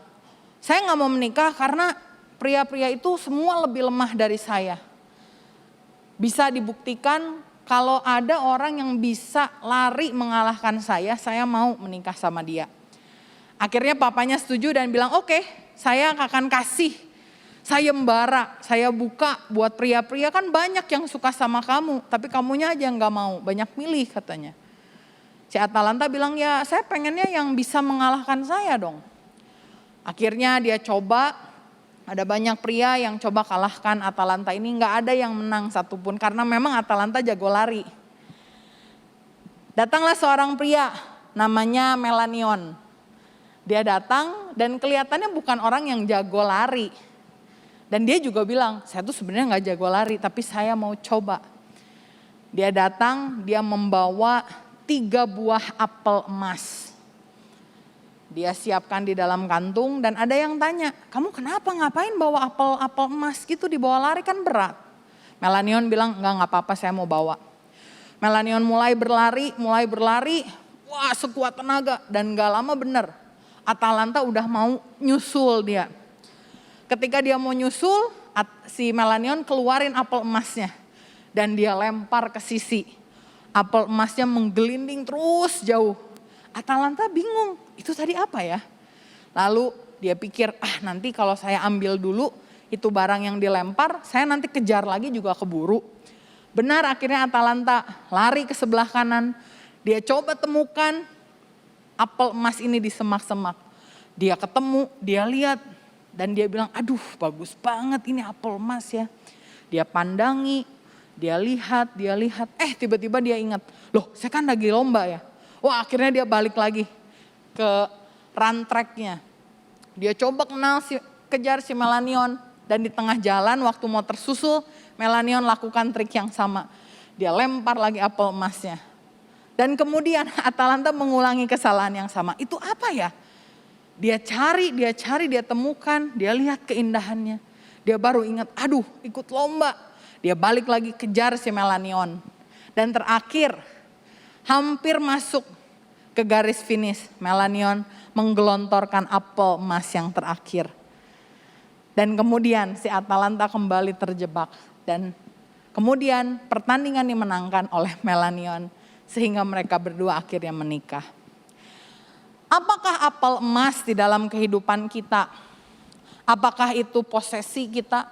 saya gak mau menikah karena pria-pria itu semua lebih lemah dari saya. Bisa dibuktikan kalau ada orang yang bisa lari mengalahkan saya mau menikah sama dia. Akhirnya papanya setuju dan bilang oke, saya akan kasih sayembara, saya buka buat pria-pria, kan banyak yang suka sama kamu, tapi kamunya aja yang gak mau, banyak milih katanya. Si Atalanta bilang ya saya pengennya yang bisa mengalahkan saya dong. Akhirnya dia coba, ada banyak pria yang coba kalahkan Atalanta ini, gak ada yang menang satupun karena memang Atalanta jago lari. Datanglah seorang pria namanya Melanion. Dia datang dan kelihatannya bukan orang yang jago lari. Dan dia juga bilang, saya tuh sebenarnya gak jago lari tapi saya mau coba. Dia datang, dia membawa 3 buah apel emas. Dia siapkan di dalam kantung dan ada yang tanya, kamu kenapa ngapain bawa apel emas gitu, dibawa lari kan berat. Melanion bilang, enggak apa-apa, saya mau bawa. Melanion mulai berlari, wah sekuat tenaga, dan gak lama bener Atalanta udah mau nyusul dia. Ketika dia mau nyusul, si Melanion keluarin apel emasnya dan dia lempar ke sisi. Apel emasnya menggelinding terus jauh. Atalanta bingung, itu tadi apa ya? Lalu dia pikir, nanti kalau saya ambil dulu itu barang yang dilempar, saya nanti kejar lagi juga keburu. Benar, akhirnya Atalanta lari ke sebelah kanan. Dia coba temukan apel emas ini di semak-semak. Dia ketemu, dia lihat, dan dia bilang, aduh bagus banget ini apel emas ya. Dia pandangi, dia lihat. Tiba-tiba dia ingat, loh saya kan lagi lomba ya. Wah akhirnya dia balik lagi ke run track-nya. Dia coba kejar si Melanion. Dan di tengah jalan waktu mau tersusul, Melanion lakukan trik yang sama. Dia lempar lagi apel emasnya. Dan kemudian Atalanta mengulangi kesalahan yang sama. Itu apa ya? Dia cari, dia temukan, dia lihat keindahannya. Dia baru ingat, aduh ikut lomba. Dia balik lagi kejar si Melanion. Dan terakhir, hampir masuk ke garis finish. Melanion menggelontorkan apel emas yang terakhir. Dan kemudian si Atalanta kembali terjebak. Dan kemudian pertandingan dimenangkan oleh Melanion. Sehingga mereka berdua akhirnya menikah. Apakah apel emas di dalam kehidupan kita? Apakah itu posesi kita,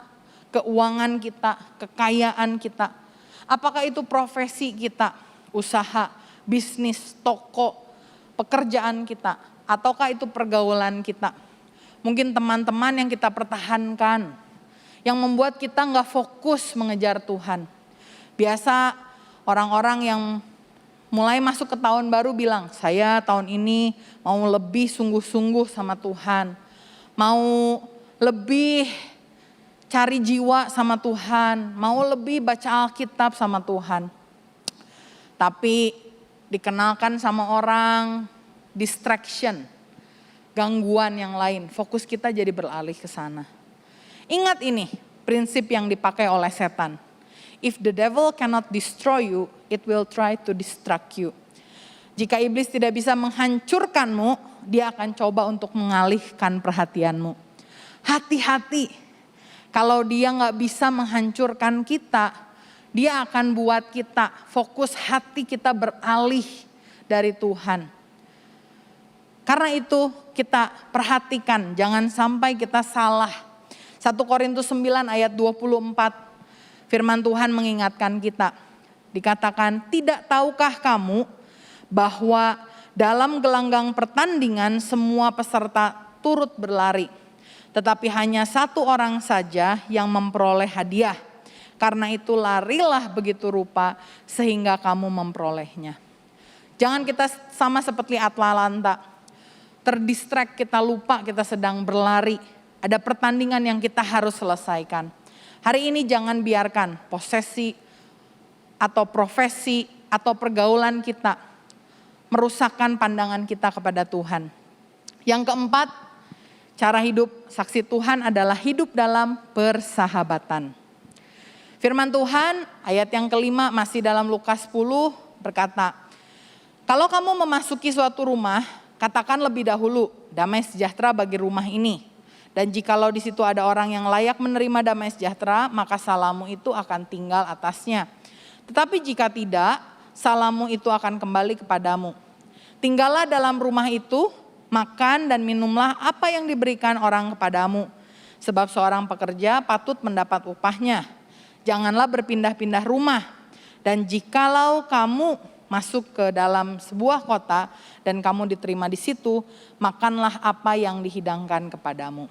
keuangan kita, kekayaan kita? Apakah itu profesi kita, usaha, bisnis, toko, pekerjaan kita? Ataukah itu pergaulan kita? Mungkin teman-teman yang kita pertahankan, yang membuat kita gak fokus mengejar Tuhan. Biasa orang-orang yang mulai masuk ke tahun baru bilang, saya tahun ini mau lebih sungguh-sungguh sama Tuhan. Mau lebih cari jiwa sama Tuhan. Mau lebih baca Alkitab sama Tuhan. Tapi dikenalkan sama orang, distraction, gangguan yang lain. Fokus kita jadi beralih ke sana. Ingat ini, prinsip yang dipakai oleh setan. If the devil cannot destroy you, it will try to distract you. Jika iblis tidak bisa menghancurkanmu, dia akan coba untuk mengalihkan perhatianmu. Hati-hati, kalau dia gak bisa menghancurkan kita, dia akan buat kita fokus hati kita beralih dari Tuhan. Karena itu kita perhatikan, jangan sampai kita salah. 1 Korintus 9 ayat 24, firman Tuhan mengingatkan kita. Dikatakan, tidak tahukah kamu bahwa dalam gelanggang pertandingan semua peserta turut berlari. Tetapi hanya satu orang saja yang memperoleh hadiah. Karena itu larilah begitu rupa sehingga kamu memperolehnya. Jangan kita sama seperti Atalanta. Terdistract, kita lupa kita sedang berlari. Ada pertandingan yang kita harus selesaikan. Hari ini jangan biarkan posesi atau profesi atau pergaulan kita merusakkan pandangan kita kepada Tuhan. Yang keempat, cara hidup saksi Tuhan adalah hidup dalam persahabatan. Firman Tuhan ayat yang kelima masih dalam Lukas 10 berkata, kalau kamu memasuki suatu rumah, katakan lebih dahulu, damai sejahtera bagi rumah ini. Dan jikalau di situ ada orang yang layak menerima damai sejahtera, maka salammu itu akan tinggal atasnya. Tetapi jika tidak, salammu itu akan kembali kepadamu. Tinggallah dalam rumah itu, makan dan minumlah apa yang diberikan orang kepadamu. Sebab seorang pekerja patut mendapat upahnya. Janganlah berpindah-pindah rumah. Dan jikalau kamu masuk ke dalam sebuah kota dan kamu diterima di situ, makanlah apa yang dihidangkan kepadamu.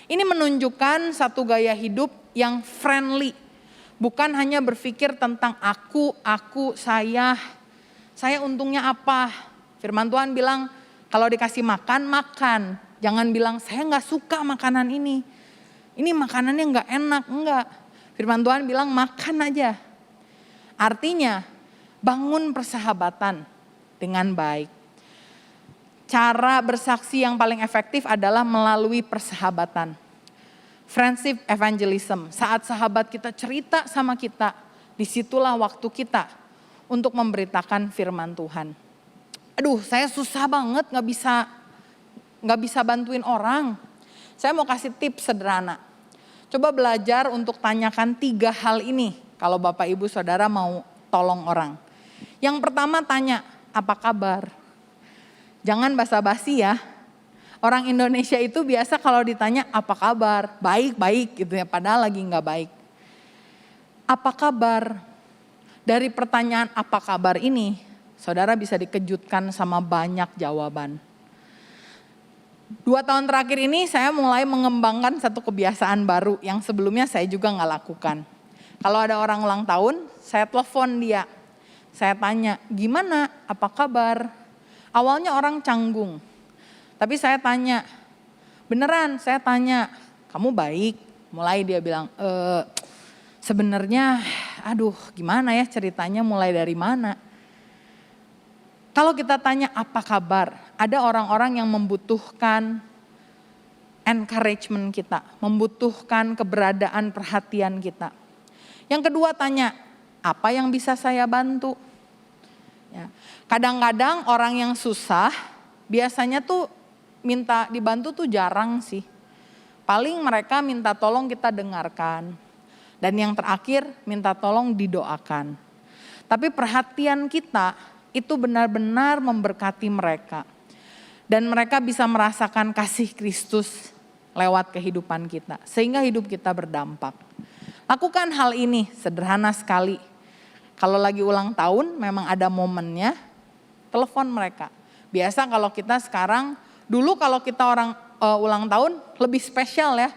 Ini menunjukkan satu gaya hidup yang friendly. Bukan hanya berpikir tentang aku, saya untungnya apa. Firman Tuhan bilang kalau dikasih makan, makan. Jangan bilang saya gak suka makanan ini. Ini makanannya gak enak, enggak. Firman Tuhan bilang makan aja. Artinya bangun persahabatan dengan baik. Cara bersaksi yang paling efektif adalah melalui persahabatan. Friendship evangelism, saat sahabat kita cerita sama kita, disitulah waktu kita untuk memberitakan firman Tuhan. Aduh, saya susah banget nggak bisa bantuin orang. Saya mau kasih tips sederhana. Coba belajar untuk tanyakan 3 hal ini kalau Bapak Ibu Saudara mau tolong orang. Yang pertama tanya, apa kabar? Jangan basa-basi ya. Orang Indonesia itu biasa kalau ditanya apa kabar, baik-baik gitu ya, padahal lagi nggak baik. Apa kabar? Dari pertanyaan apa kabar ini, saudara bisa dikejutkan sama banyak jawaban. 2 tahun terakhir ini saya mulai mengembangkan satu kebiasaan baru yang sebelumnya saya juga nggak lakukan. Kalau ada orang ulang tahun, saya telepon dia. Saya tanya, gimana, apa kabar? Awalnya orang canggung. Tapi saya tanya, beneran saya tanya, kamu baik? Mulai dia bilang, sebenarnya aduh gimana ya ceritanya, mulai dari mana? Kalau kita tanya apa kabar, ada orang-orang yang membutuhkan encouragement kita, membutuhkan keberadaan perhatian kita. Yang kedua tanya, apa yang bisa saya bantu? Ya. Kadang-kadang orang yang susah biasanya tuh minta dibantu tuh jarang sih. Paling mereka minta tolong kita dengarkan. Dan yang terakhir minta tolong didoakan. Tapi perhatian kita itu benar-benar memberkati mereka. Dan mereka bisa merasakan kasih Kristus lewat kehidupan kita. Sehingga hidup kita berdampak. Lakukan hal ini, sederhana sekali. Kalau lagi ulang tahun memang ada momennya, telepon mereka. Biasa kalau kita sekarang, dulu kalau kita orang ulang tahun lebih spesial ya.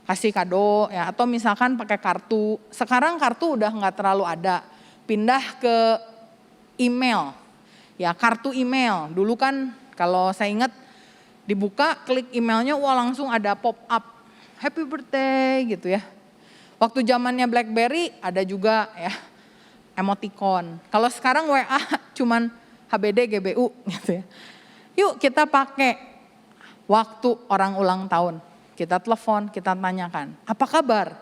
Kasih kado ya, atau misalkan pakai kartu. Sekarang kartu udah nggak terlalu ada. Pindah ke email. Ya, kartu email. Dulu kan kalau saya ingat dibuka, klik emailnya, wah langsung ada pop up. Happy birthday gitu ya. Waktu zamannya BlackBerry ada juga ya emoticon. Kalau sekarang WA cuman HBD GBU gitu ya. Yuk kita pakai waktu orang ulang tahun. Kita telepon, kita tanyakan, apa kabar?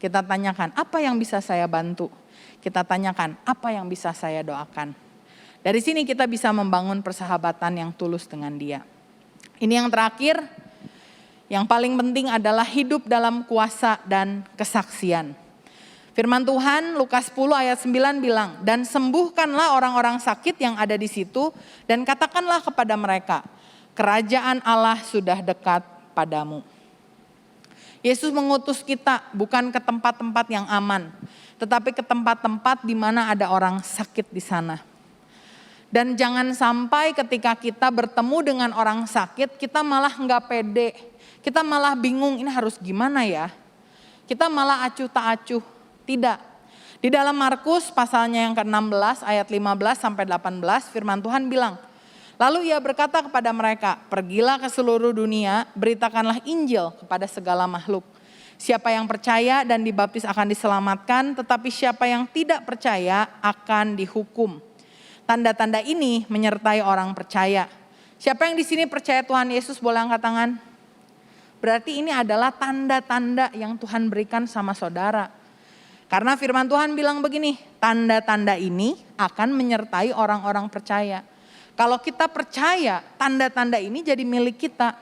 Kita tanyakan, apa yang bisa saya bantu? Kita tanyakan, apa yang bisa saya doakan? Dari sini kita bisa membangun persahabatan yang tulus dengan dia. Ini yang terakhir, yang paling penting adalah hidup dalam kuasa dan kesaksian. Firman Tuhan Lukas 10 ayat 9 bilang, dan sembuhkanlah orang-orang sakit yang ada di situ dan katakanlah kepada mereka, kerajaan Allah sudah dekat padamu. Yesus mengutus kita bukan ke tempat-tempat yang aman, tetapi ke tempat-tempat di mana ada orang sakit di sana. Dan jangan sampai ketika kita bertemu dengan orang sakit, kita malah nggak pede, kita malah bingung ini harus gimana ya. Kita malah acuh tak acuh. Tidak. Di dalam Markus pasalnya yang ke-16 ayat 15 sampai 18 firman Tuhan bilang, lalu ia berkata kepada mereka, pergilah ke seluruh dunia, beritakanlah Injil kepada segala makhluk. Siapa yang percaya dan dibaptis akan diselamatkan, tetapi siapa yang tidak percaya akan dihukum. Tanda-tanda ini menyertai orang percaya. Siapa yang di sini percaya Tuhan Yesus boleh angkat tangan? Berarti ini adalah tanda-tanda yang Tuhan berikan sama saudara. Karena firman Tuhan bilang begini, tanda-tanda ini akan menyertai orang-orang percaya. Kalau kita percaya, tanda-tanda ini jadi milik kita.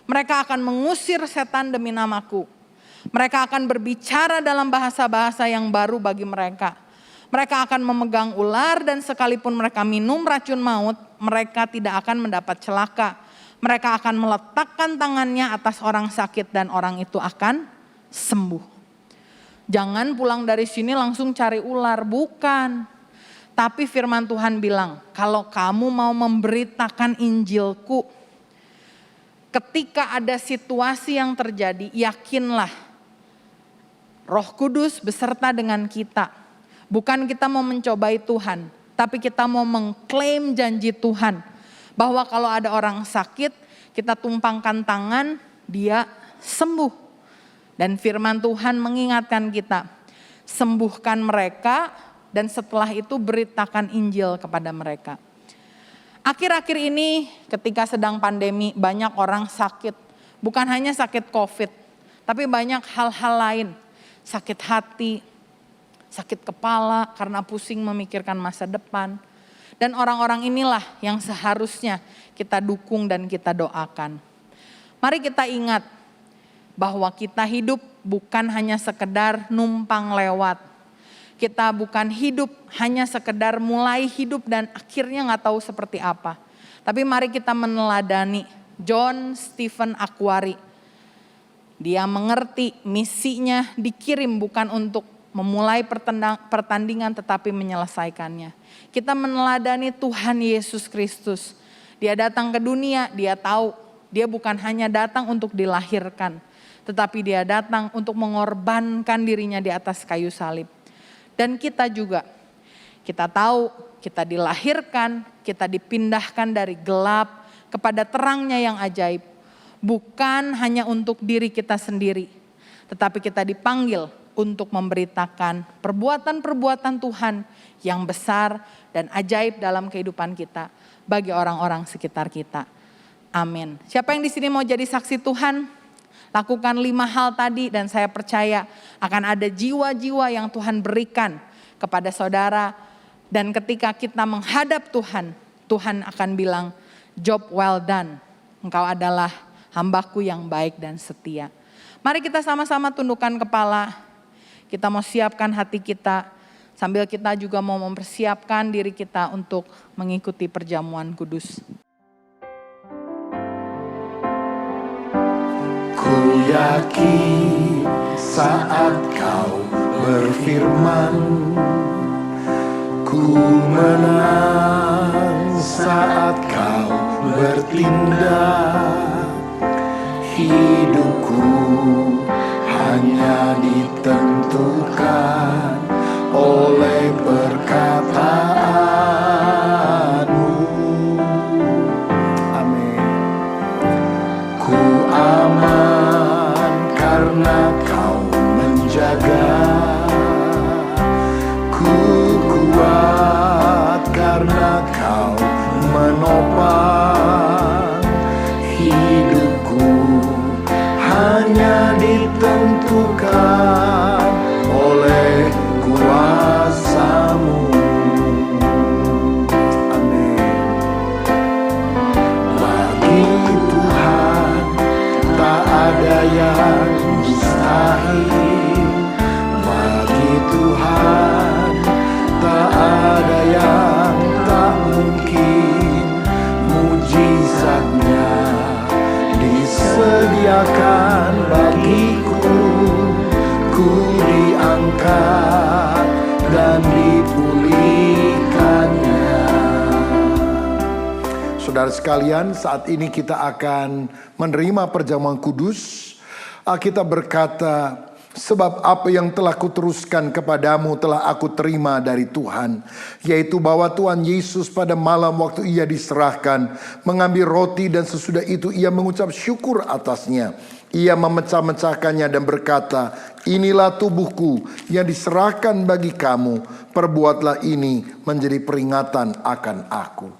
Mereka akan mengusir setan demi namaku. Mereka akan berbicara dalam bahasa-bahasa yang baru bagi mereka. Mereka akan memegang ular dan sekalipun mereka minum racun maut, mereka tidak akan mendapat celaka. Mereka akan meletakkan tangannya atas orang sakit dan orang itu akan sembuh. Jangan pulang dari sini langsung cari ular, bukan. Tapi firman Tuhan bilang, kalau kamu mau memberitakan Injilku, ketika ada situasi yang terjadi, yakinlah Roh Kudus beserta dengan kita. Bukan kita mau mencobai Tuhan, tapi kita mau mengklaim janji Tuhan. Bahwa kalau ada orang sakit, kita tumpangkan tangan, dia sembuh. Dan firman Tuhan mengingatkan kita, sembuhkan mereka dan setelah itu beritakan Injil kepada mereka. Akhir-akhir ini ketika sedang pandemi banyak orang sakit, bukan hanya sakit COVID, Tapi banyak hal-hal lain, sakit hati, sakit kepala karena pusing memikirkan masa depan. Dan orang-orang inilah yang seharusnya kita dukung dan kita doakan. Mari kita ingat bahwa kita hidup bukan hanya sekedar numpang lewat. Kita bukan hidup hanya sekedar mulai hidup dan akhirnya gak tahu seperti apa. Tapi mari kita meneladani John Stephen Akhwari. Dia mengerti misinya dikirim bukan untuk memulai pertandingan tetapi menyelesaikannya. Kita meneladani Tuhan Yesus Kristus. Dia datang ke dunia, dia tahu dia bukan hanya datang untuk dilahirkan, tetapi dia datang untuk mengorbankan dirinya di atas kayu salib. Dan kita juga, kita tahu kita dilahirkan, kita dipindahkan dari gelap kepada terangnya yang ajaib. Bukan hanya untuk diri kita sendiri, tetapi kita dipanggil untuk memberitakan perbuatan-perbuatan Tuhan yang besar dan ajaib dalam kehidupan kita bagi orang-orang sekitar kita. Amin. Siapa yang di sini mau jadi saksi Tuhan? Lakukan 5 hal tadi dan saya percaya akan ada jiwa-jiwa yang Tuhan berikan kepada saudara. Dan ketika kita menghadap Tuhan, Tuhan akan bilang, job well done. Engkau adalah hambaku yang baik dan setia. Mari kita sama-sama tundukkan kepala. Kita mau siapkan hati kita. Sambil kita juga mau mempersiapkan diri kita untuk mengikuti perjamuan kudus. Ku yakin saat kau berfirman, ku menang saat kau bertindak. Hidupku hanya ditentukan oleh perkataanmu. Amin. Ku aman karena kau menjaga, ku kuat karena kau menopang. Hidupku hanya ditentukan oleh kuasa-Mu. Amin. Bagi Tuhan tak ada yang mustahil. Bagi Tuhan tak ada yang tak mungkin. Mujizatnya disediakan bagiku. Ku diangkat dan dipulihkannya. Saudara sekalian, saat ini kita akan menerima perjamuan kudus. Alkitab berkata, sebab apa yang telah kuteruskan kepadamu telah aku terima dari Tuhan, yaitu bahwa Tuhan Yesus pada malam waktu ia diserahkan mengambil roti dan sesudah itu ia mengucap syukur atasnya. Ia memecah-mecahkannya dan berkata, inilah tubuhku yang diserahkan bagi kamu, perbuatlah ini menjadi peringatan akan aku.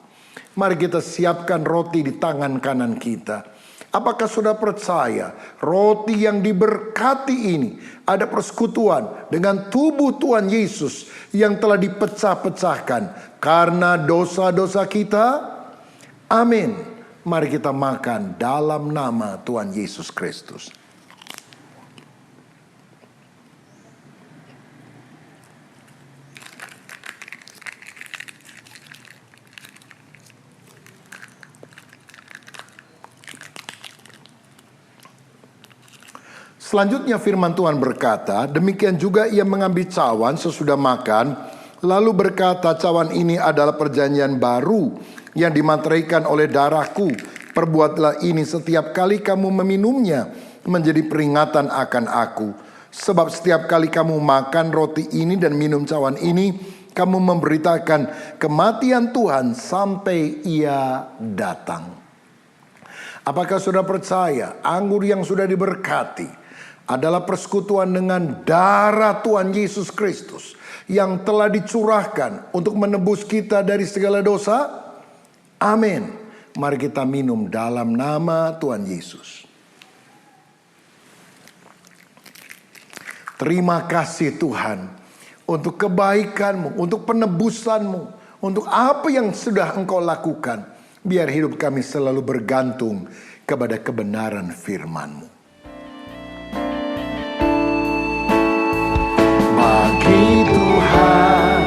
Mari kita siapkan roti di tangan kanan kita. Apakah sudah percaya roti yang diberkati ini ada persekutuan dengan tubuh Tuhan Yesus yang telah dipecah-pecahkan karena dosa-dosa kita? Amin. Mari kita makan dalam nama Tuhan Yesus Kristus. Selanjutnya firman Tuhan berkata, demikian juga ia mengambil cawan sesudah makan, lalu berkata, cawan ini adalah perjanjian baru yang dimateraikan oleh darahku. Perbuatlah ini setiap kali kamu meminumnya menjadi peringatan akan aku. Sebab setiap kali kamu makan roti ini dan minum cawan ini, kamu memberitakan kematian Tuhan sampai ia datang. Apakah sudah percaya anggur yang sudah diberkati adalah persekutuan dengan darah Tuhan Yesus Kristus yang telah dicurahkan untuk menebus kita dari segala dosa? Amin. Mari kita minum dalam nama Tuhan Yesus. Terima kasih Tuhan untuk kebaikan-Mu, untuk penebusan-Mu, untuk apa yang sudah Engkau lakukan. Biar hidup kami selalu bergantung kepada kebenaran firman-Mu. Bagi Tuhan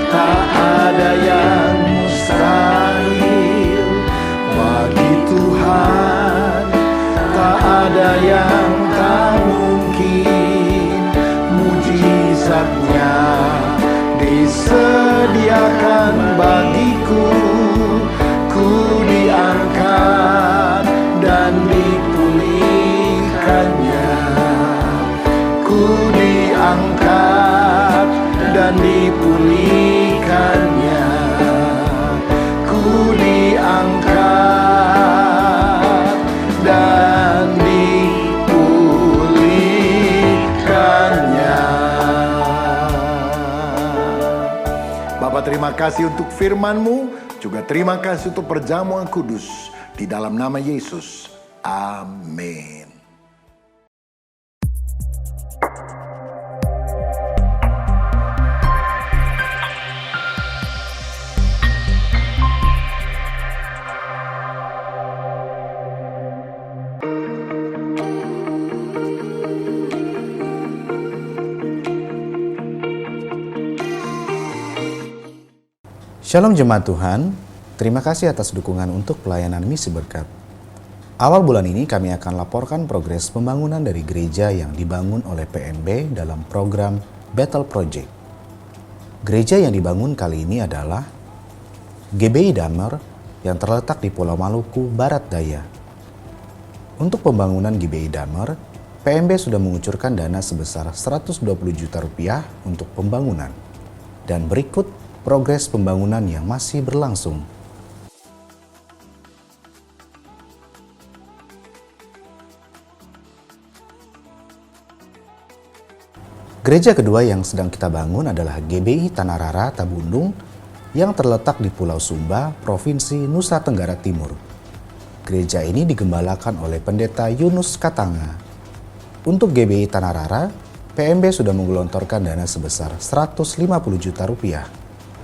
tak ada yang mustahil. Bagi Tuhan tak ada yang tak mungkin. Mujizatnya disediakan bagiku. Ku diangkat dan dipulihkannya. Ku diangkat dan dipulihkannya. Ku diangkat dan dipulihkannya. Bapak, terima kasih untuk firman-Mu, juga terima kasih untuk perjamuan kudus. Di dalam nama Yesus, amin. Shalom jemaat Tuhan, terima kasih atas dukungan untuk pelayanan Misi Berkat. Awal bulan ini kami akan laporkan progres pembangunan dari gereja yang dibangun oleh PNB dalam program Battle Project. Gereja yang dibangun kali ini adalah GBI Damer yang terletak di Pulau Maluku, Barat Daya. Untuk pembangunan GBI Damer, PNB sudah mengucurkan dana sebesar 120 juta rupiah untuk pembangunan. Dan berikut progres pembangunan yang masih berlangsung. Gereja kedua yang sedang kita bangun adalah GBI Tanah Rara Tabundung yang terletak di Pulau Sumba, Provinsi Nusa Tenggara Timur. Gereja ini digembalakan oleh Pendeta Yunus Katanga. Untuk GBI Tanah Rara, PNB sudah menggelontorkan dana sebesar 150 juta rupiah.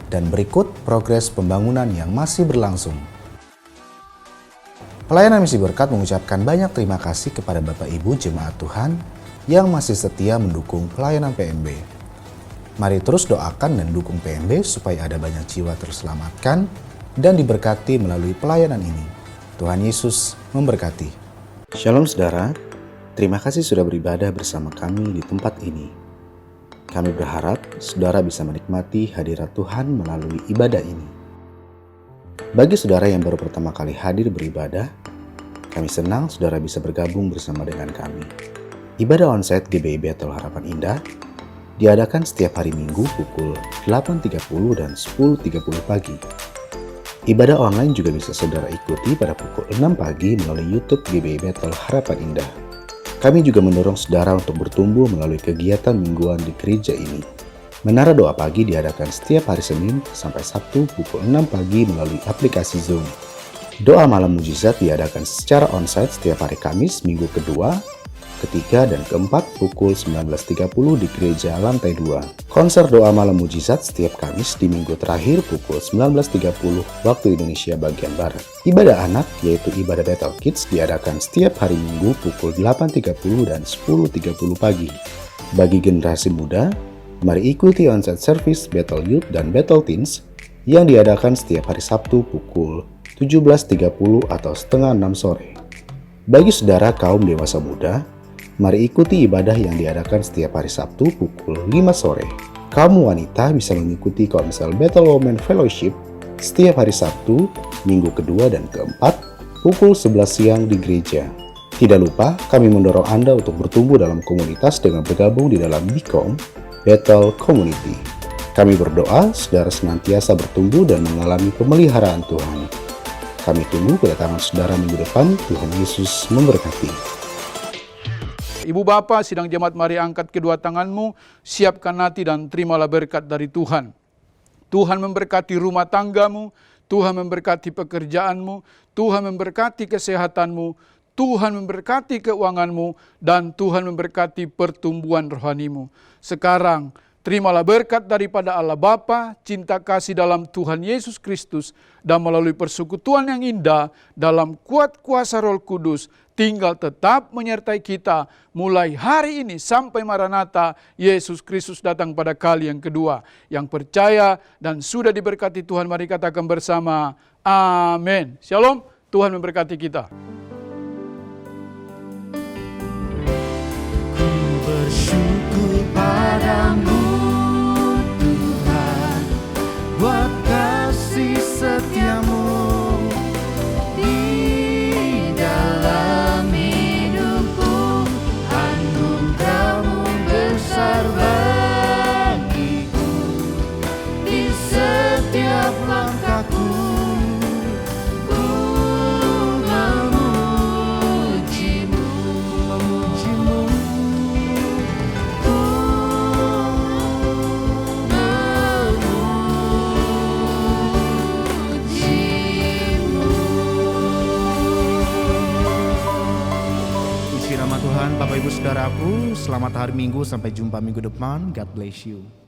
Dan berikut progres pembangunan yang masih berlangsung. Pelayanan Misi Berkat mengucapkan banyak terima kasih kepada Bapak Ibu Jemaat Tuhan yang masih setia mendukung pelayanan PNB. Mari terus doakan dan dukung PNB supaya ada banyak jiwa terselamatkan dan diberkati melalui pelayanan ini. Tuhan Yesus memberkati. Shalom saudara, terima kasih sudah beribadah bersama kami di tempat ini. Kami berharap saudara bisa menikmati hadirat Tuhan melalui ibadah ini. Bagi saudara yang baru pertama kali hadir beribadah, kami senang saudara bisa bergabung bersama dengan kami. Ibadah onsite GBI Bethel Harapan Indah diadakan setiap hari Minggu pukul 8.30 dan 10.30 pagi. Ibadah online juga bisa saudara ikuti pada pukul 6 pagi melalui YouTube GBI Bethel Harapan Indah. Kami juga mendorong saudara untuk bertumbuh melalui kegiatan mingguan di gereja ini. Menara doa pagi diadakan setiap hari Senin sampai Sabtu pukul 6 pagi melalui aplikasi Zoom. Doa malam mujizat diadakan secara onsite setiap hari Kamis minggu kedua, ketiga, dan keempat pukul 19.30 di gereja lantai 2. Konser doa malam mujizat setiap Kamis di minggu terakhir pukul 19.30 waktu Indonesia bagian Barat. Ibadah anak yaitu ibadah Bethel Kids diadakan setiap hari Minggu pukul 8.30 dan 10.30 pagi. Bagi generasi muda, mari ikuti onsite service Bethel Youth dan Bethel Teens yang diadakan setiap hari Sabtu pukul 17.30 atau setengah 6 sore. Bagi saudara kaum dewasa muda, mari ikuti ibadah yang diadakan setiap hari Sabtu pukul 5 sore. Kaum wanita bisa mengikuti Konsel Bethel Women Fellowship setiap hari Sabtu, minggu kedua dan keempat, pukul 11 siang di gereja. Tidak lupa, kami mendorong Anda untuk bertumbuh dalam komunitas dengan bergabung di dalam BCOM, Bethel Community. Kami berdoa, saudara senantiasa bertumbuh dan mengalami pemeliharaan Tuhan. Kami tunggu kedatangan saudara minggu depan. Tuhan Yesus memberkati. Ibu bapa, sidang jemaat, mari angkat kedua tanganmu, siapkan hati dan terimalah berkat dari Tuhan. Tuhan memberkati rumah tanggamu, Tuhan memberkati pekerjaanmu, Tuhan memberkati kesehatanmu, Tuhan memberkati keuanganmu, dan Tuhan memberkati pertumbuhan rohanimu. Sekarang, terimalah berkat daripada Allah Bapa, cinta kasih dalam Tuhan Yesus Kristus, dan melalui persekutuan yang indah dalam kuat kuasa Roh Kudus, tinggal tetap menyertai kita mulai hari ini sampai Maranatha, Yesus Kristus datang pada kali yang kedua. Yang percaya dan sudah diberkati Tuhan, mari katakan bersama, amin. Shalom, Tuhan memberkati kita. Ku bersyukur padamu Tuhan, buat kasih setiamu di dalam hidupku. Anugerahmu besar bagiku, di setiap langkahku ku memujimu, memujimu. Puji nama Tuhan, Bapak Ibu Saudaraku, selamat hari Minggu, sampai jumpa minggu depan. God bless you.